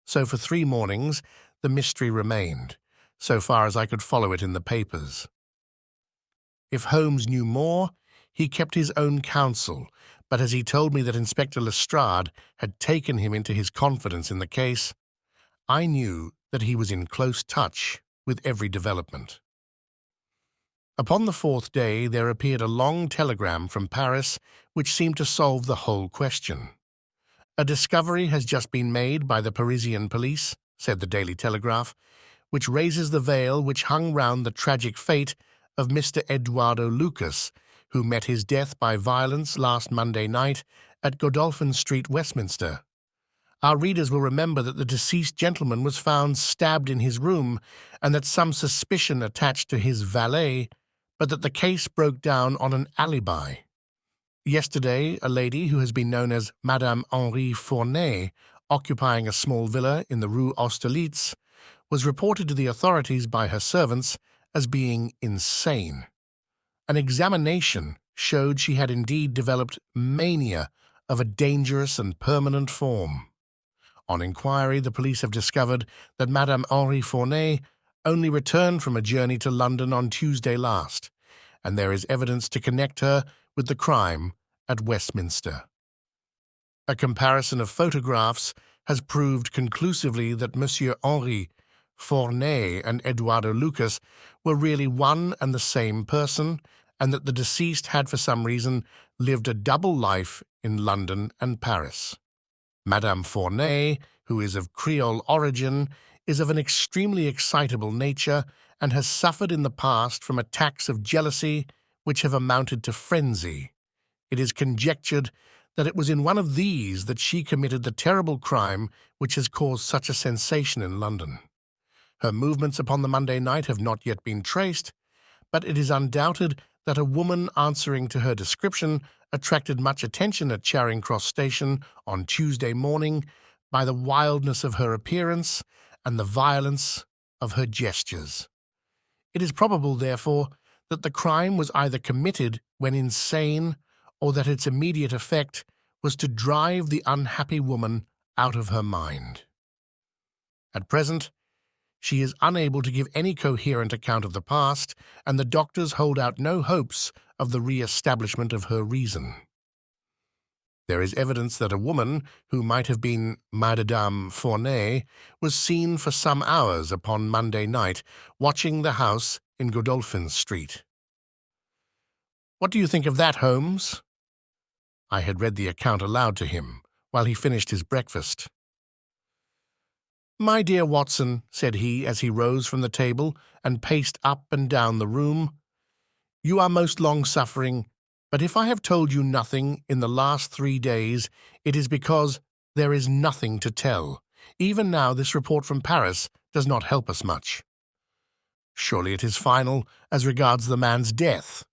So for 3 mornings, the mystery remained, so far as I could follow it in the papers. If Holmes knew more, he kept his own counsel, but as he told me that Inspector Lestrade had taken him into his confidence in the case, I knew that he was in close touch with every development. Upon the 4th day there appeared a long telegram from Paris which seemed to solve the whole question. "A discovery has just been made by the Parisian police," said the Daily Telegraph, "which raises the veil which hung round the tragic fate of Mr. Eduardo Lucas, who met his death by violence last Monday night at Godolphin Street, Westminster. Our readers will remember that the deceased gentleman was found stabbed in his room, and that some suspicion attached to his valet, but that the case broke down on an alibi. Yesterday, a lady who has been known as Madame Henri Fournay, occupying a small villa in the Rue Austerlitz, was reported to the authorities by her servants as being insane. An examination showed she had indeed developed mania of a dangerous and permanent form. On inquiry, the police have discovered that Madame Henri Fournay only returned from a journey to London on Tuesday last, and there is evidence to connect her with the crime at Westminster. A comparison of photographs has proved conclusively that Monsieur Henri Fournay and Eduardo Lucas were really one and the same person, and that the deceased had for some reason lived a double life in London and Paris. Madame Fournay, who is of Creole origin, is of an extremely excitable nature and has suffered in the past from attacks of jealousy which have amounted to frenzy. It is conjectured that it was in one of these that she committed the terrible crime which has caused such a sensation in London. Her movements upon the Monday night have not yet been traced, but it is undoubted that a woman answering to her description attracted much attention at Charing Cross Station on Tuesday morning by the wildness of her appearance and the violence of her gestures. It is probable, therefore, that the crime was either committed when insane or that its immediate effect was to drive the unhappy woman out of her mind. At present, she is unable to give any coherent account of the past, and the doctors hold out no hopes of the re-establishment of her reason. There is evidence that a woman, who might have been Madame Fournay, was seen for some hours upon Monday night, watching the house in Godolphin Street. What do you think of that, Holmes? I had read the account aloud to him while he finished his breakfast. "My dear Watson," said he as he rose from the table and paced up and down the room, "you are most long-suffering, but if I have told you nothing in the last 3 days, it is because there is nothing to tell. Even now this report from Paris does not help us much. Surely it is final as regards the man's death.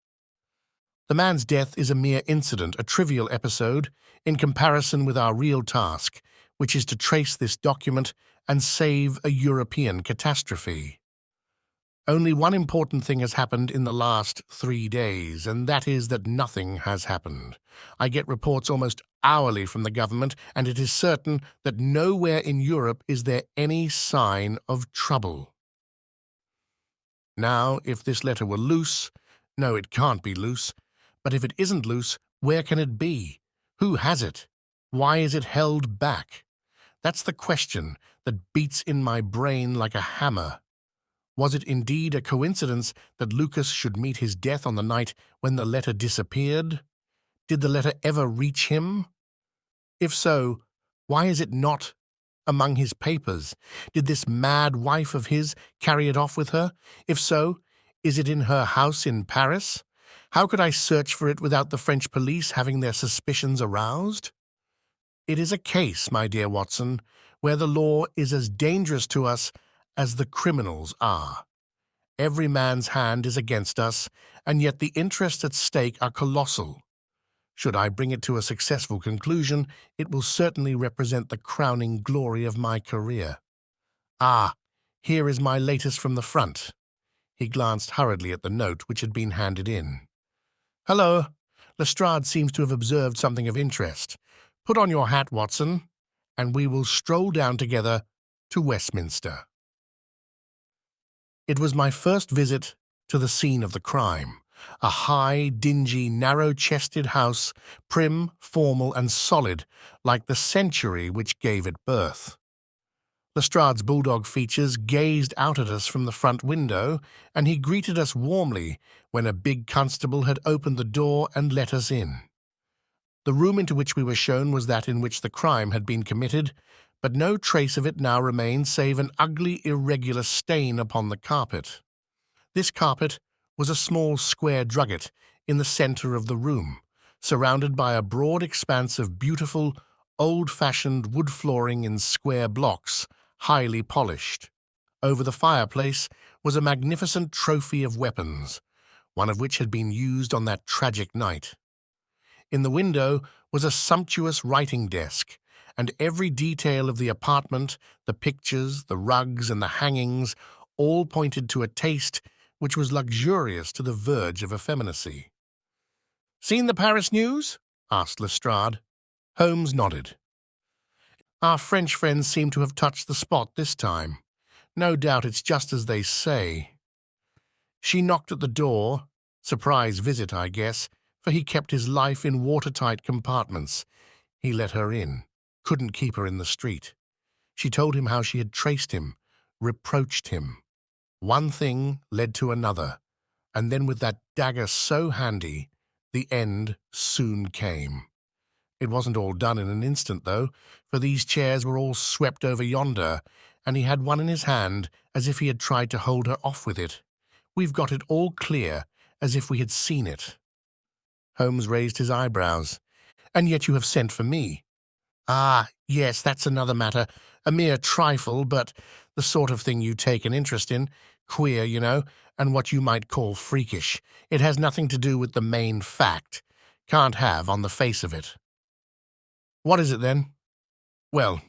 The man's death is a mere incident, a trivial episode, in comparison with our real task, which is to trace this document and save a European catastrophe. Only one important thing has happened in the last 3 days, and that is that nothing has happened. I get reports almost hourly from the government, and it is certain that nowhere in Europe is there any sign of trouble. Now, if this letter were loose— no, it can't be loose. But if it isn't loose, where can it be? Who has it? Why is it held back? That's the question that beats in my brain like a hammer. Was it indeed a coincidence that Lucas should meet his death on the night when the letter disappeared? Did the letter ever reach him? If so, why is it not among his papers? Did this mad wife of his carry it off with her? If so, is it in her house in Paris? How could I search for it without the French police having their suspicions aroused? It is a case, my dear Watson, where the law is as dangerous to us as the criminals are. Every man's hand is against us, and yet the interests at stake are colossal. Should I bring it to a successful conclusion, it will certainly represent the crowning glory of my career. Ah, here is my latest from the front." He glanced hurriedly at the note which had been handed in. "Hello, Lestrade seems to have observed something of interest. Put on your hat, Watson, and we will stroll down together to Westminster." It was my first visit to the scene of the crime, a high, dingy, narrow-chested house, prim, formal, and solid, like the century which gave it birth. Lestrade's bulldog features gazed out at us from the front window, and he greeted us warmly when a big constable had opened the door and let us in. The room into which we were shown was that in which the crime had been committed, but no trace of it now remained save an ugly, irregular stain upon the carpet. This carpet was a small square drugget in the centre of the room, surrounded by a broad expanse of beautiful, old-fashioned wood flooring in square blocks, highly polished. Over the fireplace was a magnificent trophy of weapons, one of which had been used on that tragic night. In the window was a sumptuous writing desk, and every detail of the apartment, the pictures, the rugs, and the hangings, all pointed to a taste which was luxurious to the verge of effeminacy. "Seen the Paris news?" asked Lestrade. Holmes nodded. "Our French friends seem to have touched the spot this time. No doubt it's just as they say." She knocked at the door. Surprise visit, I guess, for he kept his life in watertight compartments. He let her in. Couldn't keep her in the street. She told him how she had traced him, reproached him. One thing led to another, And then with that dagger so handy, the end soon came. It wasn't all done in an instant, though, for these chairs were all swept over yonder, and he had one in his hand as if he had tried to hold her off with it. We've got it all clear, as if we had seen it. Holmes raised his eyebrows. And yet you have sent for me. Ah, yes, that's another matter. A mere trifle, but the sort of thing you take an interest in. Queer, you know, and what you might call freakish. It has nothing to do with the main fact. Can't have on the face of it. What is it, then? Well,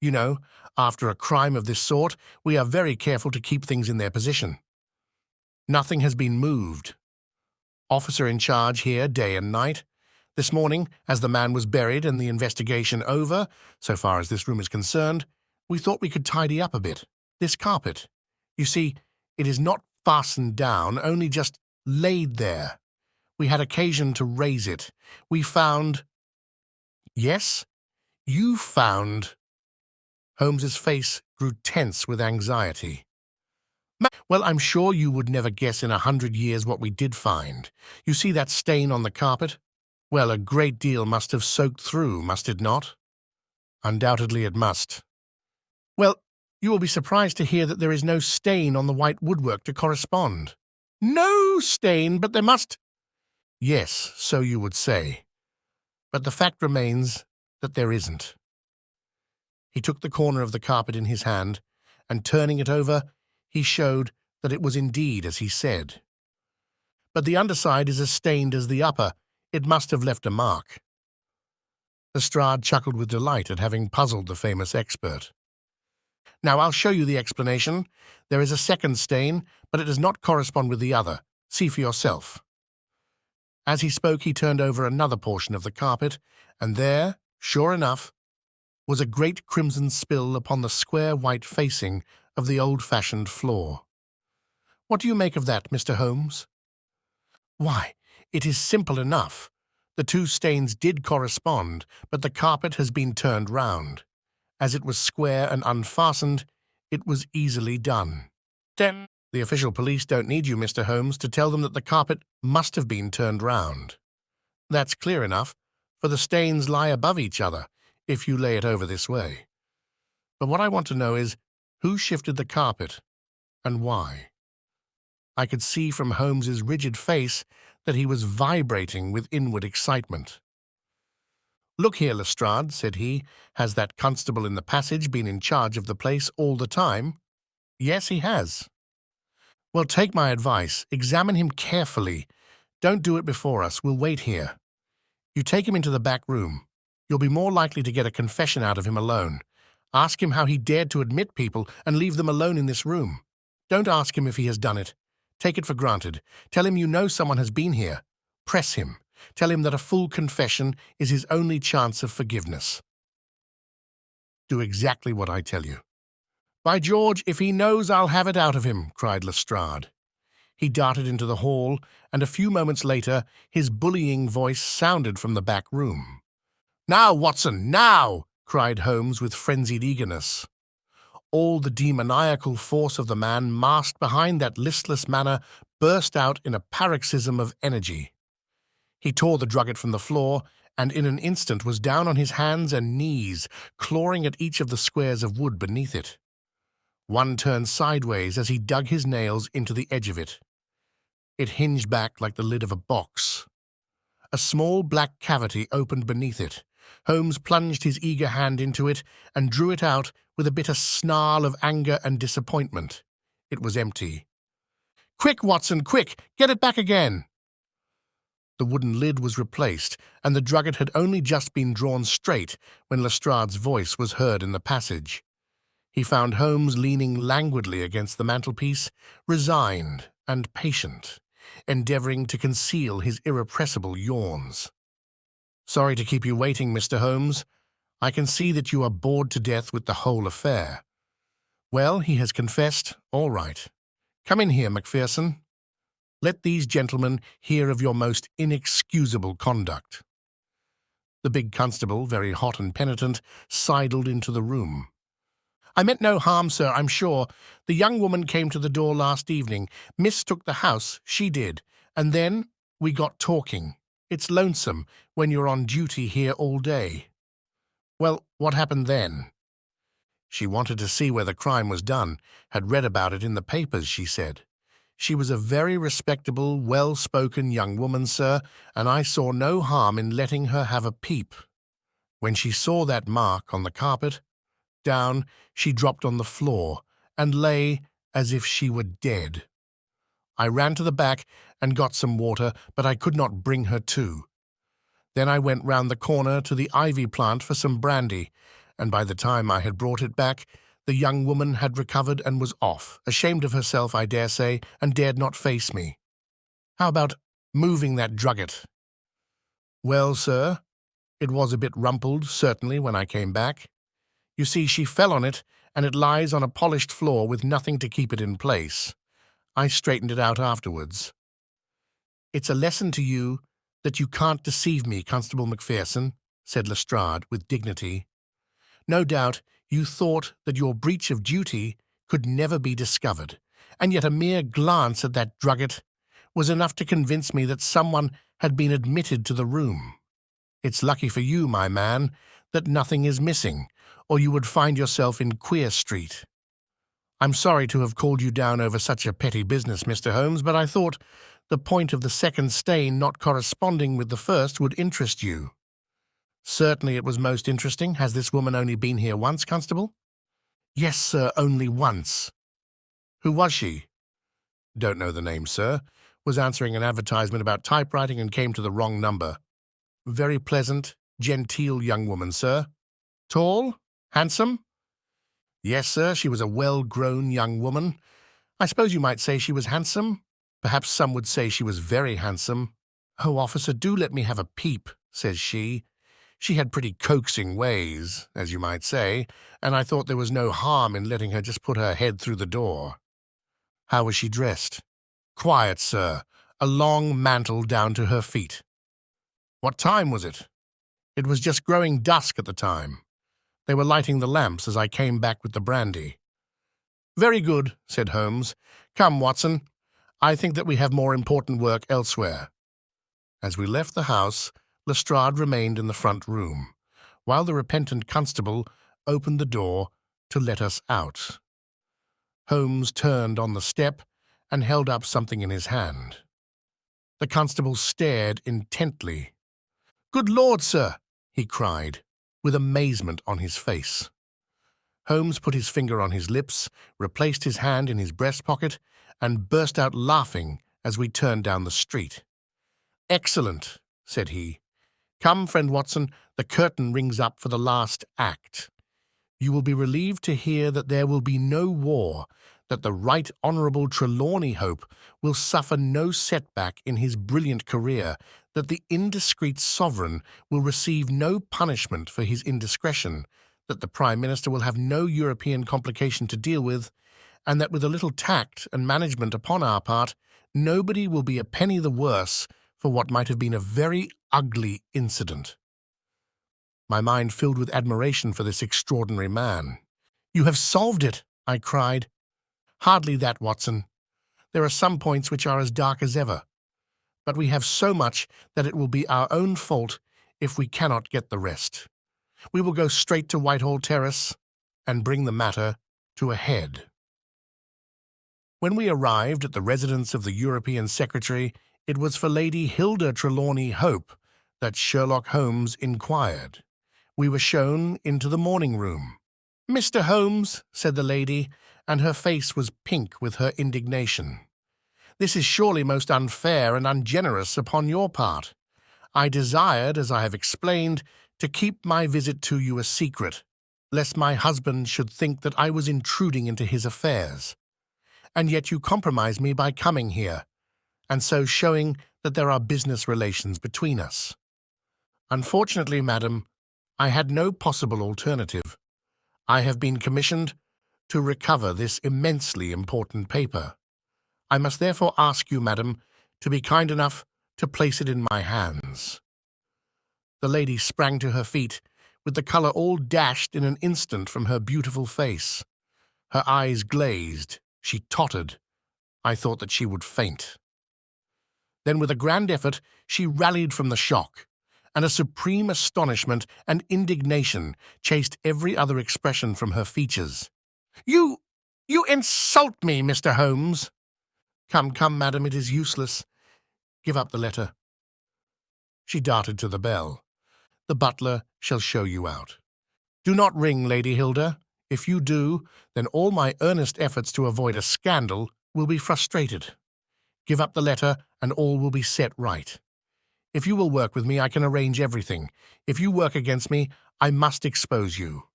you know, after a crime of this sort, we are very careful to keep things in their position. Nothing has been moved. Officer in charge here day and night. This morning, as the man was buried and the investigation over, so far as this room is concerned, we thought we could tidy up a bit. This carpet. You see, it is not fastened down, only just laid there. We had occasion to raise it. We found— Yes, you found— Holmes's face grew tense with anxiety. Well, I'm sure you would never guess in 100 years what we did find. You see that stain on the carpet? Well, a great deal must have soaked through, must it not? Undoubtedly it must. Well, you will be surprised to hear that there is no stain on the white woodwork to correspond. No stain, but there must— Yes, so you would say. But the fact remains that there isn't. He took the corner of the carpet in his hand, and turning it over, he showed that it was indeed as he said. But the underside is as stained as the upper. It must have left a mark. Lestrade chuckled with delight at having puzzled the famous expert. Now, I'll show you the explanation. There is a second stain, but it does not correspond with the other. See for yourself. As he spoke, he turned over another portion of the carpet, and there, sure enough, was a great crimson spill upon the square white facing of the old-fashioned floor. What do you make of that, Mr. Holmes? Why, it is simple enough. The two stains did correspond, but the carpet has been turned round. As it was square and unfastened, it was easily done. Then the official police don't need you, Mr. Holmes, to tell them that the carpet must have been turned round. That's clear enough, for the stains lie above each other, if you lay it over this way. But what I want to know is, who shifted the carpet, and why? I could see from Holmes's rigid face that he was vibrating with inward excitement. "Look here, Lestrade," said he, "has that constable in the passage been in charge of the place all the time?" "Yes, he has." "Well, take my advice. Examine him carefully. Don't do it before us. We'll wait here. You take him into the back room. You'll be more likely to get a confession out of him alone. Ask him how he dared to admit people and leave them alone in this room. Don't ask him if he has done it. Take it for granted. Tell him you know someone has been here. Press him. Tell him that a full confession is his only chance of forgiveness. Do exactly what I tell you." "By George, if he knows, I'll have it out of him," cried Lestrade. He darted into the hall, and a few moments later his bullying voice sounded from the back room. "Now, Watson, now!" cried Holmes with frenzied eagerness. All the demoniacal force of the man masked behind that listless manner burst out in a paroxysm of energy. He tore the drugget from the floor, and in an instant was down on his hands and knees, clawing at each of the squares of wood beneath it. One turned sideways as he dug his nails into the edge of it. It hinged back like the lid of a box. A small black cavity opened beneath it. Holmes plunged his eager hand into it and drew it out with a bitter snarl of anger and disappointment. It was empty. "Quick, Watson, quick! Get it back again!" The wooden lid was replaced, and the drugget had only just been drawn straight when Lestrade's voice was heard in the passage. He found Holmes leaning languidly against the mantelpiece, resigned and patient, endeavouring to conceal his irrepressible yawns. "Sorry to keep you waiting, Mr. Holmes. I can see that you are bored to death with the whole affair. Well, he has confessed. All right. Come in here, Macpherson. Let these gentlemen hear of your most inexcusable conduct." The big constable, very hot and penitent, sidled into the room. I meant no harm, sir, I'm sure. The young woman came to the door last evening. Mistook the house, she did. And then we got talking. It's lonesome when you're on duty here all day. Well, what happened then? She wanted to see where the crime was done, had read about it in the papers, she said. She was a very respectable, well-spoken young woman, sir, and I saw no harm in letting her have a peep. When she saw that mark on the carpet, down, she dropped on the floor and lay as if she were dead. I ran to the back and got some water, but I could not bring her to. Then I went round the corner to the ivy plant for some brandy, and by the time I had brought it back, the young woman had recovered and was off, ashamed of herself, I dare say, and dared not face me. How about moving that drugget? Well, sir, it was a bit rumpled, certainly, when I came back. You see, she fell on it, and it lies on a polished floor with nothing to keep it in place. I straightened it out afterwards. It's a lesson to you that you can't deceive me, Constable Macpherson, said Lestrade with dignity. No doubt you thought that your breach of duty could never be discovered, and yet a mere glance at that drugget was enough to convince me that someone had been admitted to the room. It's lucky for you, my man, that nothing is missing, or you would find yourself in Queer Street. I'm sorry to have called you down over such a petty business, Mr. Holmes, but I thought the point of the second stain not corresponding with the first would interest you. Certainly it was most interesting. Has this woman only been here once, Constable? Yes, sir, only once. Who was she? Don't know the name, sir. Was answering an advertisement about typewriting and came to the wrong number. Very pleasant, genteel young woman, sir. Tall? Handsome? Yes, sir, she was a well-grown young woman. I suppose you might say she was handsome. Perhaps some would say she was very handsome. Oh, officer, do let me have a peep, says she. She had pretty coaxing ways, as you might say, and I thought there was no harm in letting her just put her head through the door. How was she dressed? Quiet, sir. A long mantle down to her feet. What time was it? It was just growing dusk at the time. They were lighting the lamps as I came back with the brandy. Very good, said Holmes. Come, Watson. I think that we have more important work elsewhere. As we left the house, Lestrade remained in the front room, while the repentant constable opened the door to let us out. Holmes turned on the step and held up something in his hand. The constable stared intently. "Good Lord, sir!" he cried, with amazement on his face. Holmes put his finger on his lips, replaced his hand in his breast pocket, and burst out laughing as we turned down the street. "Excellent," said he. "Come, friend Watson, the curtain rings up for the last act. You will be relieved to hear that there will be no war, that the Right Honourable Trelawney Hope will suffer no setback in his brilliant career, that the indiscreet sovereign will receive no punishment for his indiscretion, that the Prime Minister will have no European complication to deal with, and that with a little tact and management upon our part, nobody will be a penny the worse for what might have been a very ugly incident." My mind filled with admiration for this extraordinary man. "You have solved it," I cried. "Hardly that, Watson. There are some points which are as dark as ever. But we have so much that it will be our own fault if we cannot get the rest. We will go straight to Whitehall Terrace and bring the matter to a head." When we arrived at the residence of the European Secretary, it was for Lady Hilda Trelawney Hope that Sherlock Holmes inquired. We were shown into the morning room. "Mr. Holmes," said the lady, and her face was pink with her indignation. "This is surely most unfair and ungenerous upon your part. I desired, as I have explained, to keep my visit to you a secret, lest my husband should think that I was intruding into his affairs. And yet you compromise me by coming here, and so showing that there are business relations between us. Unfortunately, madam, I had no possible alternative. I have been commissioned to recover this immensely important paper. I must therefore ask you, madam, to be kind enough to place it in my hands." The lady sprang to her feet with the colour all dashed in an instant from her beautiful face. Her eyes glazed. She tottered. I thought that she would faint. Then, with a grand effort, she rallied from the shock, and a supreme astonishment and indignation chased every other expression from her features. You insult me, Mr. Holmes." "Come, come, madam, it is useless. Give up the letter." She darted to the bell. "The butler shall show you out." "Do not ring, Lady Hilda. If you do, then all my earnest efforts to avoid a scandal will be frustrated. Give up the letter, and all will be set right. If you will work with me, I can arrange everything. If you work against me, I must expose you."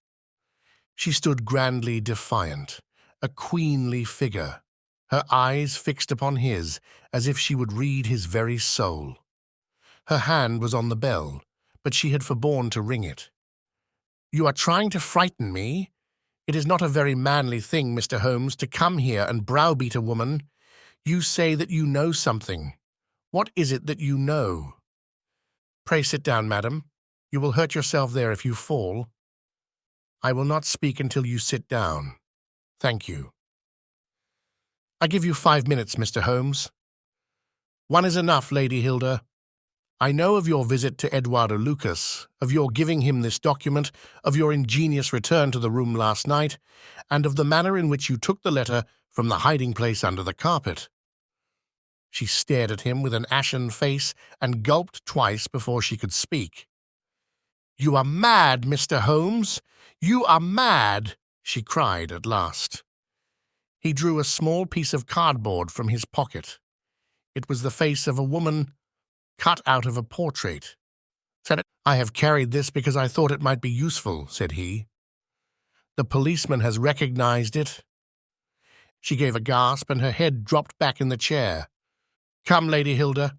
She stood grandly defiant, a queenly figure, her eyes fixed upon his, as if she would read his very soul. Her hand was on the bell, but she had forborne to ring it. "You are trying to frighten me? It is not a very manly thing, Mr. Holmes, to come here and browbeat a woman. You say that you know something. What is it that you know?" "Pray sit down, madam. You will hurt yourself there if you fall." "I will not speak until you sit down. Thank you." "I give you 5 minutes, Mr. Holmes." "One is enough, Lady Hilda. I know of your visit to Eduardo Lucas, of your giving him this document, of your ingenious return to the room last night, and of the manner in which you took the letter from the hiding-place under the carpet." She stared at him with an ashen face and gulped twice before she could speak. "You are mad, Mr. Holmes! You are mad!" she cried at last. He drew a small piece of cardboard from his pocket. It was the face of a woman cut out of a portrait. "I have carried this because I thought it might be useful," said he. "The policeman has recognized it." She gave a gasp, and her head dropped back in the chair. "Come, Lady Hilda.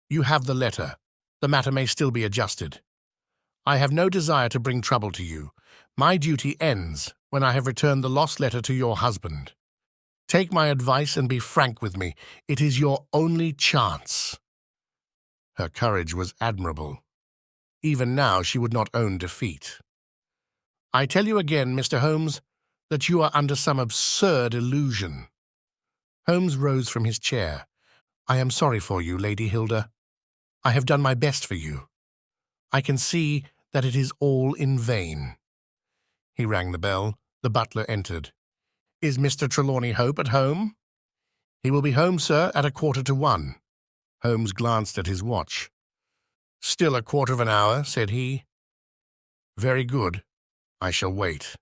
You have the letter. The matter may still be adjusted. I have no desire to bring trouble to you. My duty ends when I have returned the lost letter to your husband. Take my advice and be frank with me. It is your only chance." Her courage was admirable. Even now she would not own defeat. "I tell you again, Mr. Holmes, that you are under some absurd illusion." Holmes rose from his chair. "I am sorry for you, Lady Hilda. I have done my best for you. I can see that it is all in vain." He rang the bell. The butler entered. "Is Mr. Trelawney Hope at home?" "He will be home, sir, at 1:45. Holmes glanced at his watch. "Still 1/4 of an hour," said he. "Very good. I shall wait."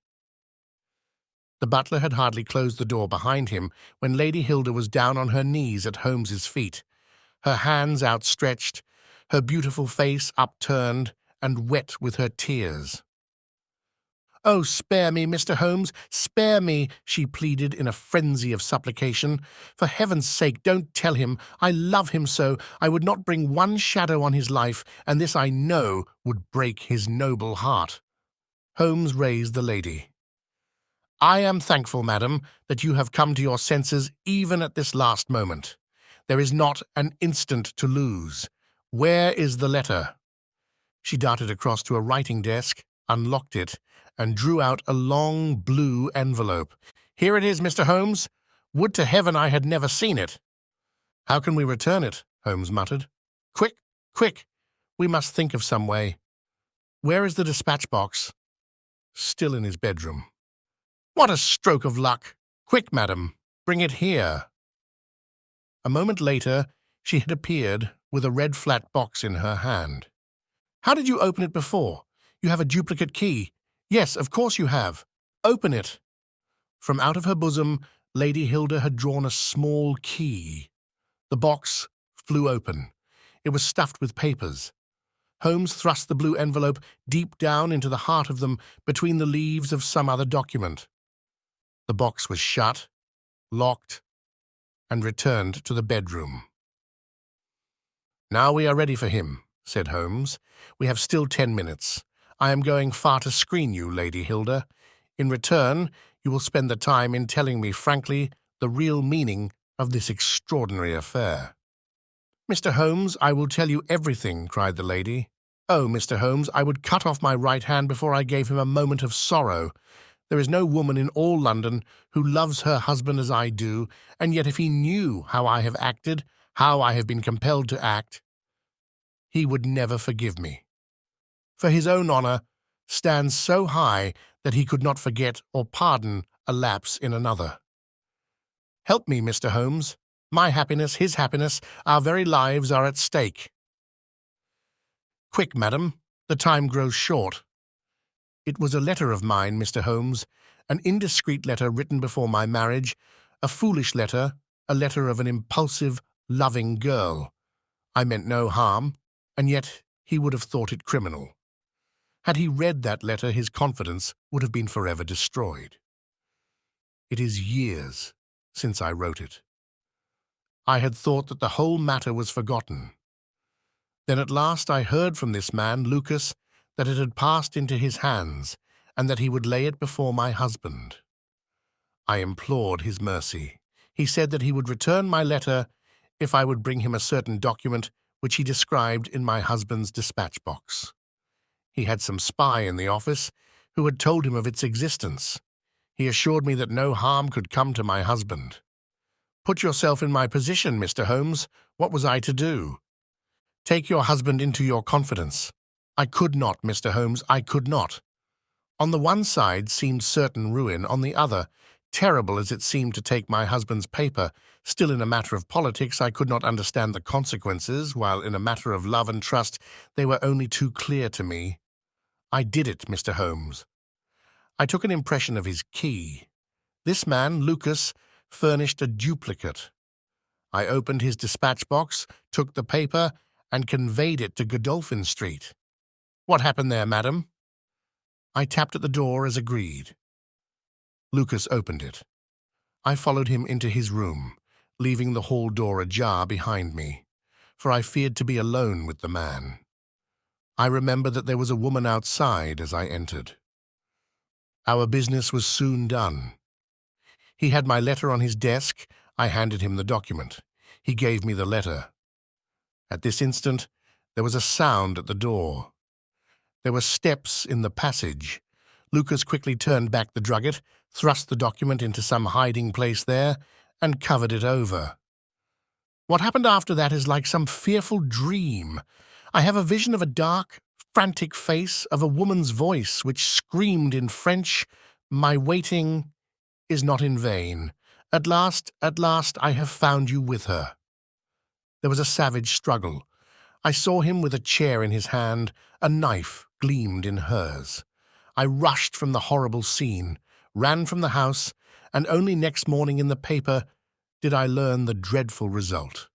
The butler had hardly closed the door behind him when Lady Hilda was down on her knees at Holmes's feet, her hands outstretched, her beautiful face upturned and wet with her tears. "Oh, spare me, Mr. Holmes, spare me," she pleaded in a frenzy of supplication. "For heaven's sake, don't tell him. I love him so. I would not bring one shadow on his life, and this I know would break his noble heart." Holmes raised the lady. "I am thankful, madam, that you have come to your senses even at this last moment. There is not an instant to lose. Where is the letter?" She darted across to a writing desk, unlocked it, and drew out a long blue envelope. "Here it is, Mr. Holmes. Would to heaven I had never seen it." "How can we return it?" Holmes muttered. "Quick, quick! We must think of some way. Where is the dispatch box?" "Still in his bedroom." "What a stroke of luck! Quick, madam, bring it here." A moment later, she had appeared with a red flat box in her hand. "How did you open it before? You have a duplicate key." "Yes, of course you have. Open it." From out of her bosom, Lady Hilda had drawn a small key. The box flew open. It was stuffed with papers. Holmes thrust the blue envelope deep down into the heart of them, between the leaves of some other document. The box was shut, locked, and returned to the bedroom. "Now we are ready for him," said Holmes. "We have still 10 minutes. I am going far to screen you, Lady Hilda. In return, you will spend the time in telling me frankly the real meaning of this extraordinary affair." "Mr. Holmes, I will tell you everything," cried the lady. Oh, Mr. Holmes, I would cut off my right hand before I gave him a moment of sorrow. There is no woman in all London who loves her husband as I do, and yet if he knew how I have acted, how I have been compelled to act, he would never forgive me. For his own honour stands so high that he could not forget or pardon a lapse in another. Help me, Mr. Holmes. My happiness, his happiness, our very lives are at stake. Quick, madam, the time grows short. It was a letter of mine, Mr. Holmes, an indiscreet letter written before my marriage, a foolish letter, a letter of an impulsive, loving girl. I meant no harm, and yet he would have thought it criminal. Had he read that letter, his confidence would have been forever destroyed. It is years since I wrote it. I had thought that the whole matter was forgotten. Then at last I heard from this man, Lucas, that it had passed into his hands, and that he would lay it before my husband. I implored his mercy. He said that he would return my letter if I would bring him a certain document which he described in my husband's dispatch box. He had some spy in the office who had told him of its existence. He assured me that no harm could come to my husband. Put yourself in my position, Mr. Holmes. What was I to do? Take your husband into your confidence. I could not, Mr. Holmes, I could not. On the one side seemed certain ruin, on the other, terrible as it seemed to take my husband's paper, still in a matter of politics I could not understand the consequences, while in a matter of love and trust they were only too clear to me. I did it, Mr. Holmes. I took an impression of his key. This man, Lucas, furnished a duplicate. I opened his dispatch box, took the paper, and conveyed it to Godolphin Street. What happened there, madam? I tapped at the door as agreed. Lucas opened it. I followed him into his room, leaving the hall door ajar behind me, for I feared to be alone with the man. I remember that there was a woman outside as I entered. Our business was soon done. He had my letter on his desk. I handed him the document. He gave me the letter. At this instant, there was a sound at the door. There were steps in the passage. Lucas quickly turned back the drugget, thrust the document into some hiding place there, and covered it over. What happened after that is like some fearful dream. I have a vision of a dark, frantic face, of a woman's voice which screamed in French, "My waiting is not in vain. At last, I have found you with her." There was a savage struggle. I saw him with a chair in his hand. A knife gleamed in hers. I rushed from the horrible scene, ran from the house, and only next morning in the paper did I learn the dreadful result.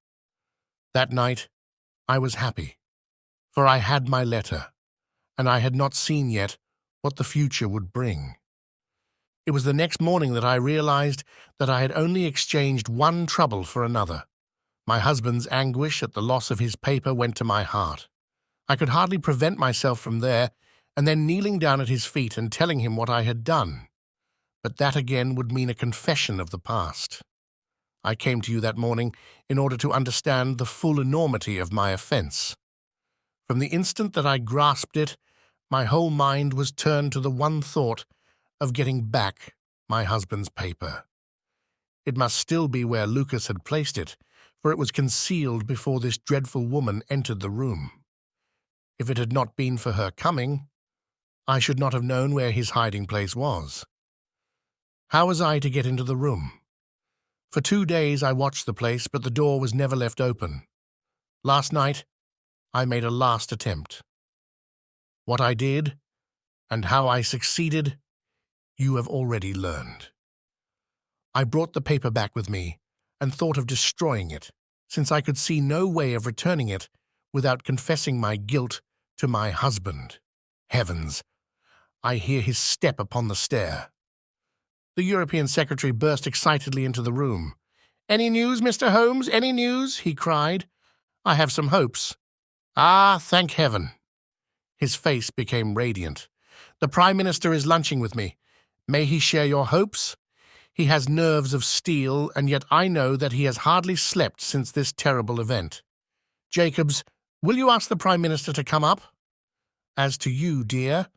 That night I was happy, for I had my letter, and I had not seen yet what the future would bring. It was the next morning that I realized that I had only exchanged one trouble for another. My husband's anguish at the loss of his paper went to my heart. I could hardly prevent myself from there, and then kneeling down at his feet and telling him what I had done. But that again would mean a confession of the past. I came to you that morning in order to understand the full enormity of my offense. From the instant that I grasped it, my whole mind was turned to the one thought of getting back my husband's paper. It must still be where Lucas had placed it, for it was concealed before this dreadful woman entered the room. If it had not been for her coming, I should not have known where his hiding place was. How was I to get into the room? For 2 days I watched the place, but the door was never left open. Last night I made a last attempt. What I did, and how I succeeded, you have already learned. I brought the paper back with me, and thought of destroying it, since I could see no way of returning it without confessing my guilt to my husband. Heavens! I hear his step upon the stair. The European secretary burst excitedly into the room. "Any news, Mr. Holmes? Any news?" he cried. "I have some hopes." "Ah, thank heaven!" His face became radiant. "The Prime Minister is lunching with me. May he share your hopes? He has nerves of steel, and yet I know that he has hardly slept since this terrible event. Jacobs, will you ask the Prime Minister to come up?" As to you, dear,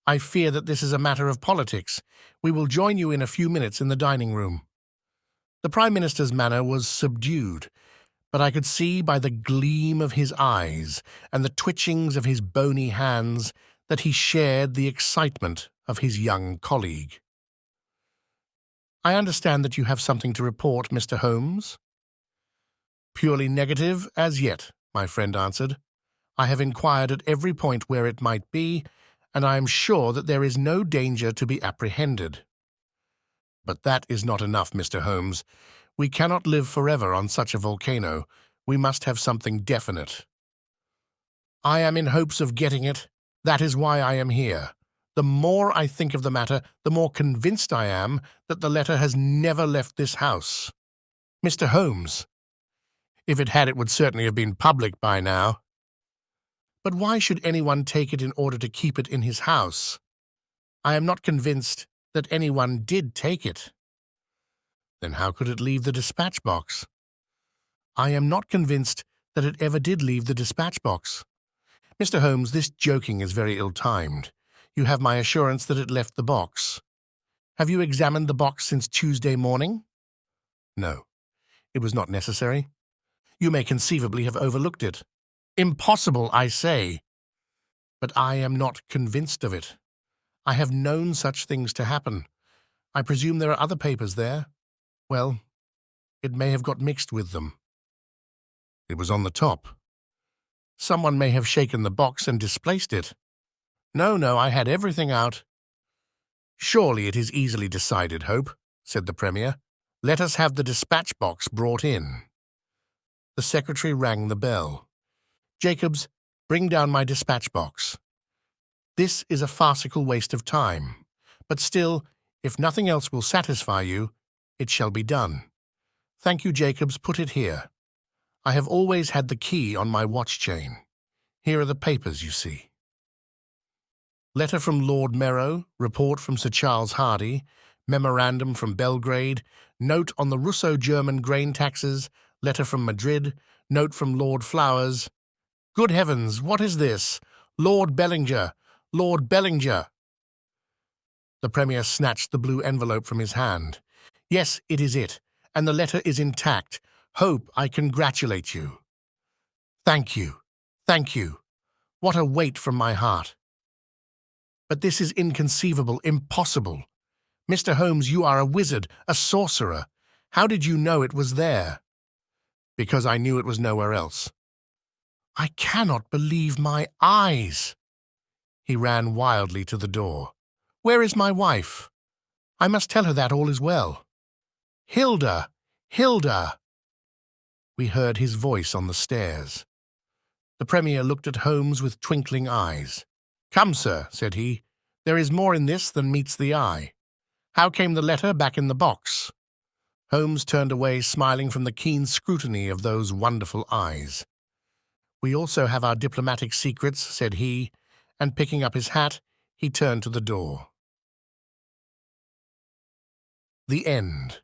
I fear that this is a matter of politics. We will join you in a few minutes in the dining room." The Prime Minister's manner was subdued, but I could see by the gleam of his eyes and the twitchings of his bony hands that he shared the excitement of his young colleague. "I understand that you have something to report, Mr. Holmes." "Purely negative as yet," my friend answered. "I have inquired at every point where it might be, and I am sure that there is no danger to be apprehended." "But that is not enough, Mr. Holmes. We cannot live forever on such a volcano. We must have something definite." "I am in hopes of getting it. That is why I am here. The more I think of the matter, the more convinced I am that the letter has never left this house." "Mr. Holmes, if it had, it would certainly have been public by now." "But why should anyone take it in order to keep it in his house? I am not convinced that anyone did take it." "Then how could it leave the dispatch box?" "I am not convinced that it ever did leave the dispatch box. Mr. Holmes, this joking is very ill-timed. You have my assurance that it left the box. Have you examined the box since Tuesday morning?" "No. It was not necessary." "You may conceivably have overlooked it." "Impossible, I say." "But I am not convinced of it. I have known such things to happen. I presume there are other papers there. Well, it may have got mixed with them." "It was on the top." "Someone may have shaken the box and displaced it." No, I had everything out." "Surely it is easily decided, Hope," said the Premier. "Let us have the dispatch box brought in." The secretary rang the bell. "Jacobs, bring down my dispatch box." This is a farcical waste of time, but still, if nothing else will satisfy you, it shall be done. Thank you, Jacobs, put it here. I have always had the key on my watch chain. Here are the papers, you see. Letter from Lord Merrow, report from Sir Charles Hardy, memorandum from Belgrade, note on the Russo-German grain taxes, letter from Madrid, note from Lord Flowers. Good heavens, what is this? Lord Bellinger! Lord Bellinger! The Premier snatched the blue envelope from his hand. Yes, it is it, and the letter is intact. Hope, I congratulate you. Thank you. Thank you. What a weight from my heart. But this is inconceivable, impossible. Mr. Holmes, you are a wizard, a sorcerer. How did you know it was there? Because I knew it was nowhere else. I cannot believe my eyes. He ran wildly to the door. Where is my wife? I must tell her that all is well. Hilda! Hilda! We heard his voice on the stairs. The Premier looked at Holmes with twinkling eyes. Come, sir, said he, there is more in this than meets the eye. How came the letter back in the box? Holmes turned away, smiling from the keen scrutiny of those wonderful eyes. We also have our diplomatic secrets, said he, and picking up his hat, he turned to the door. The end.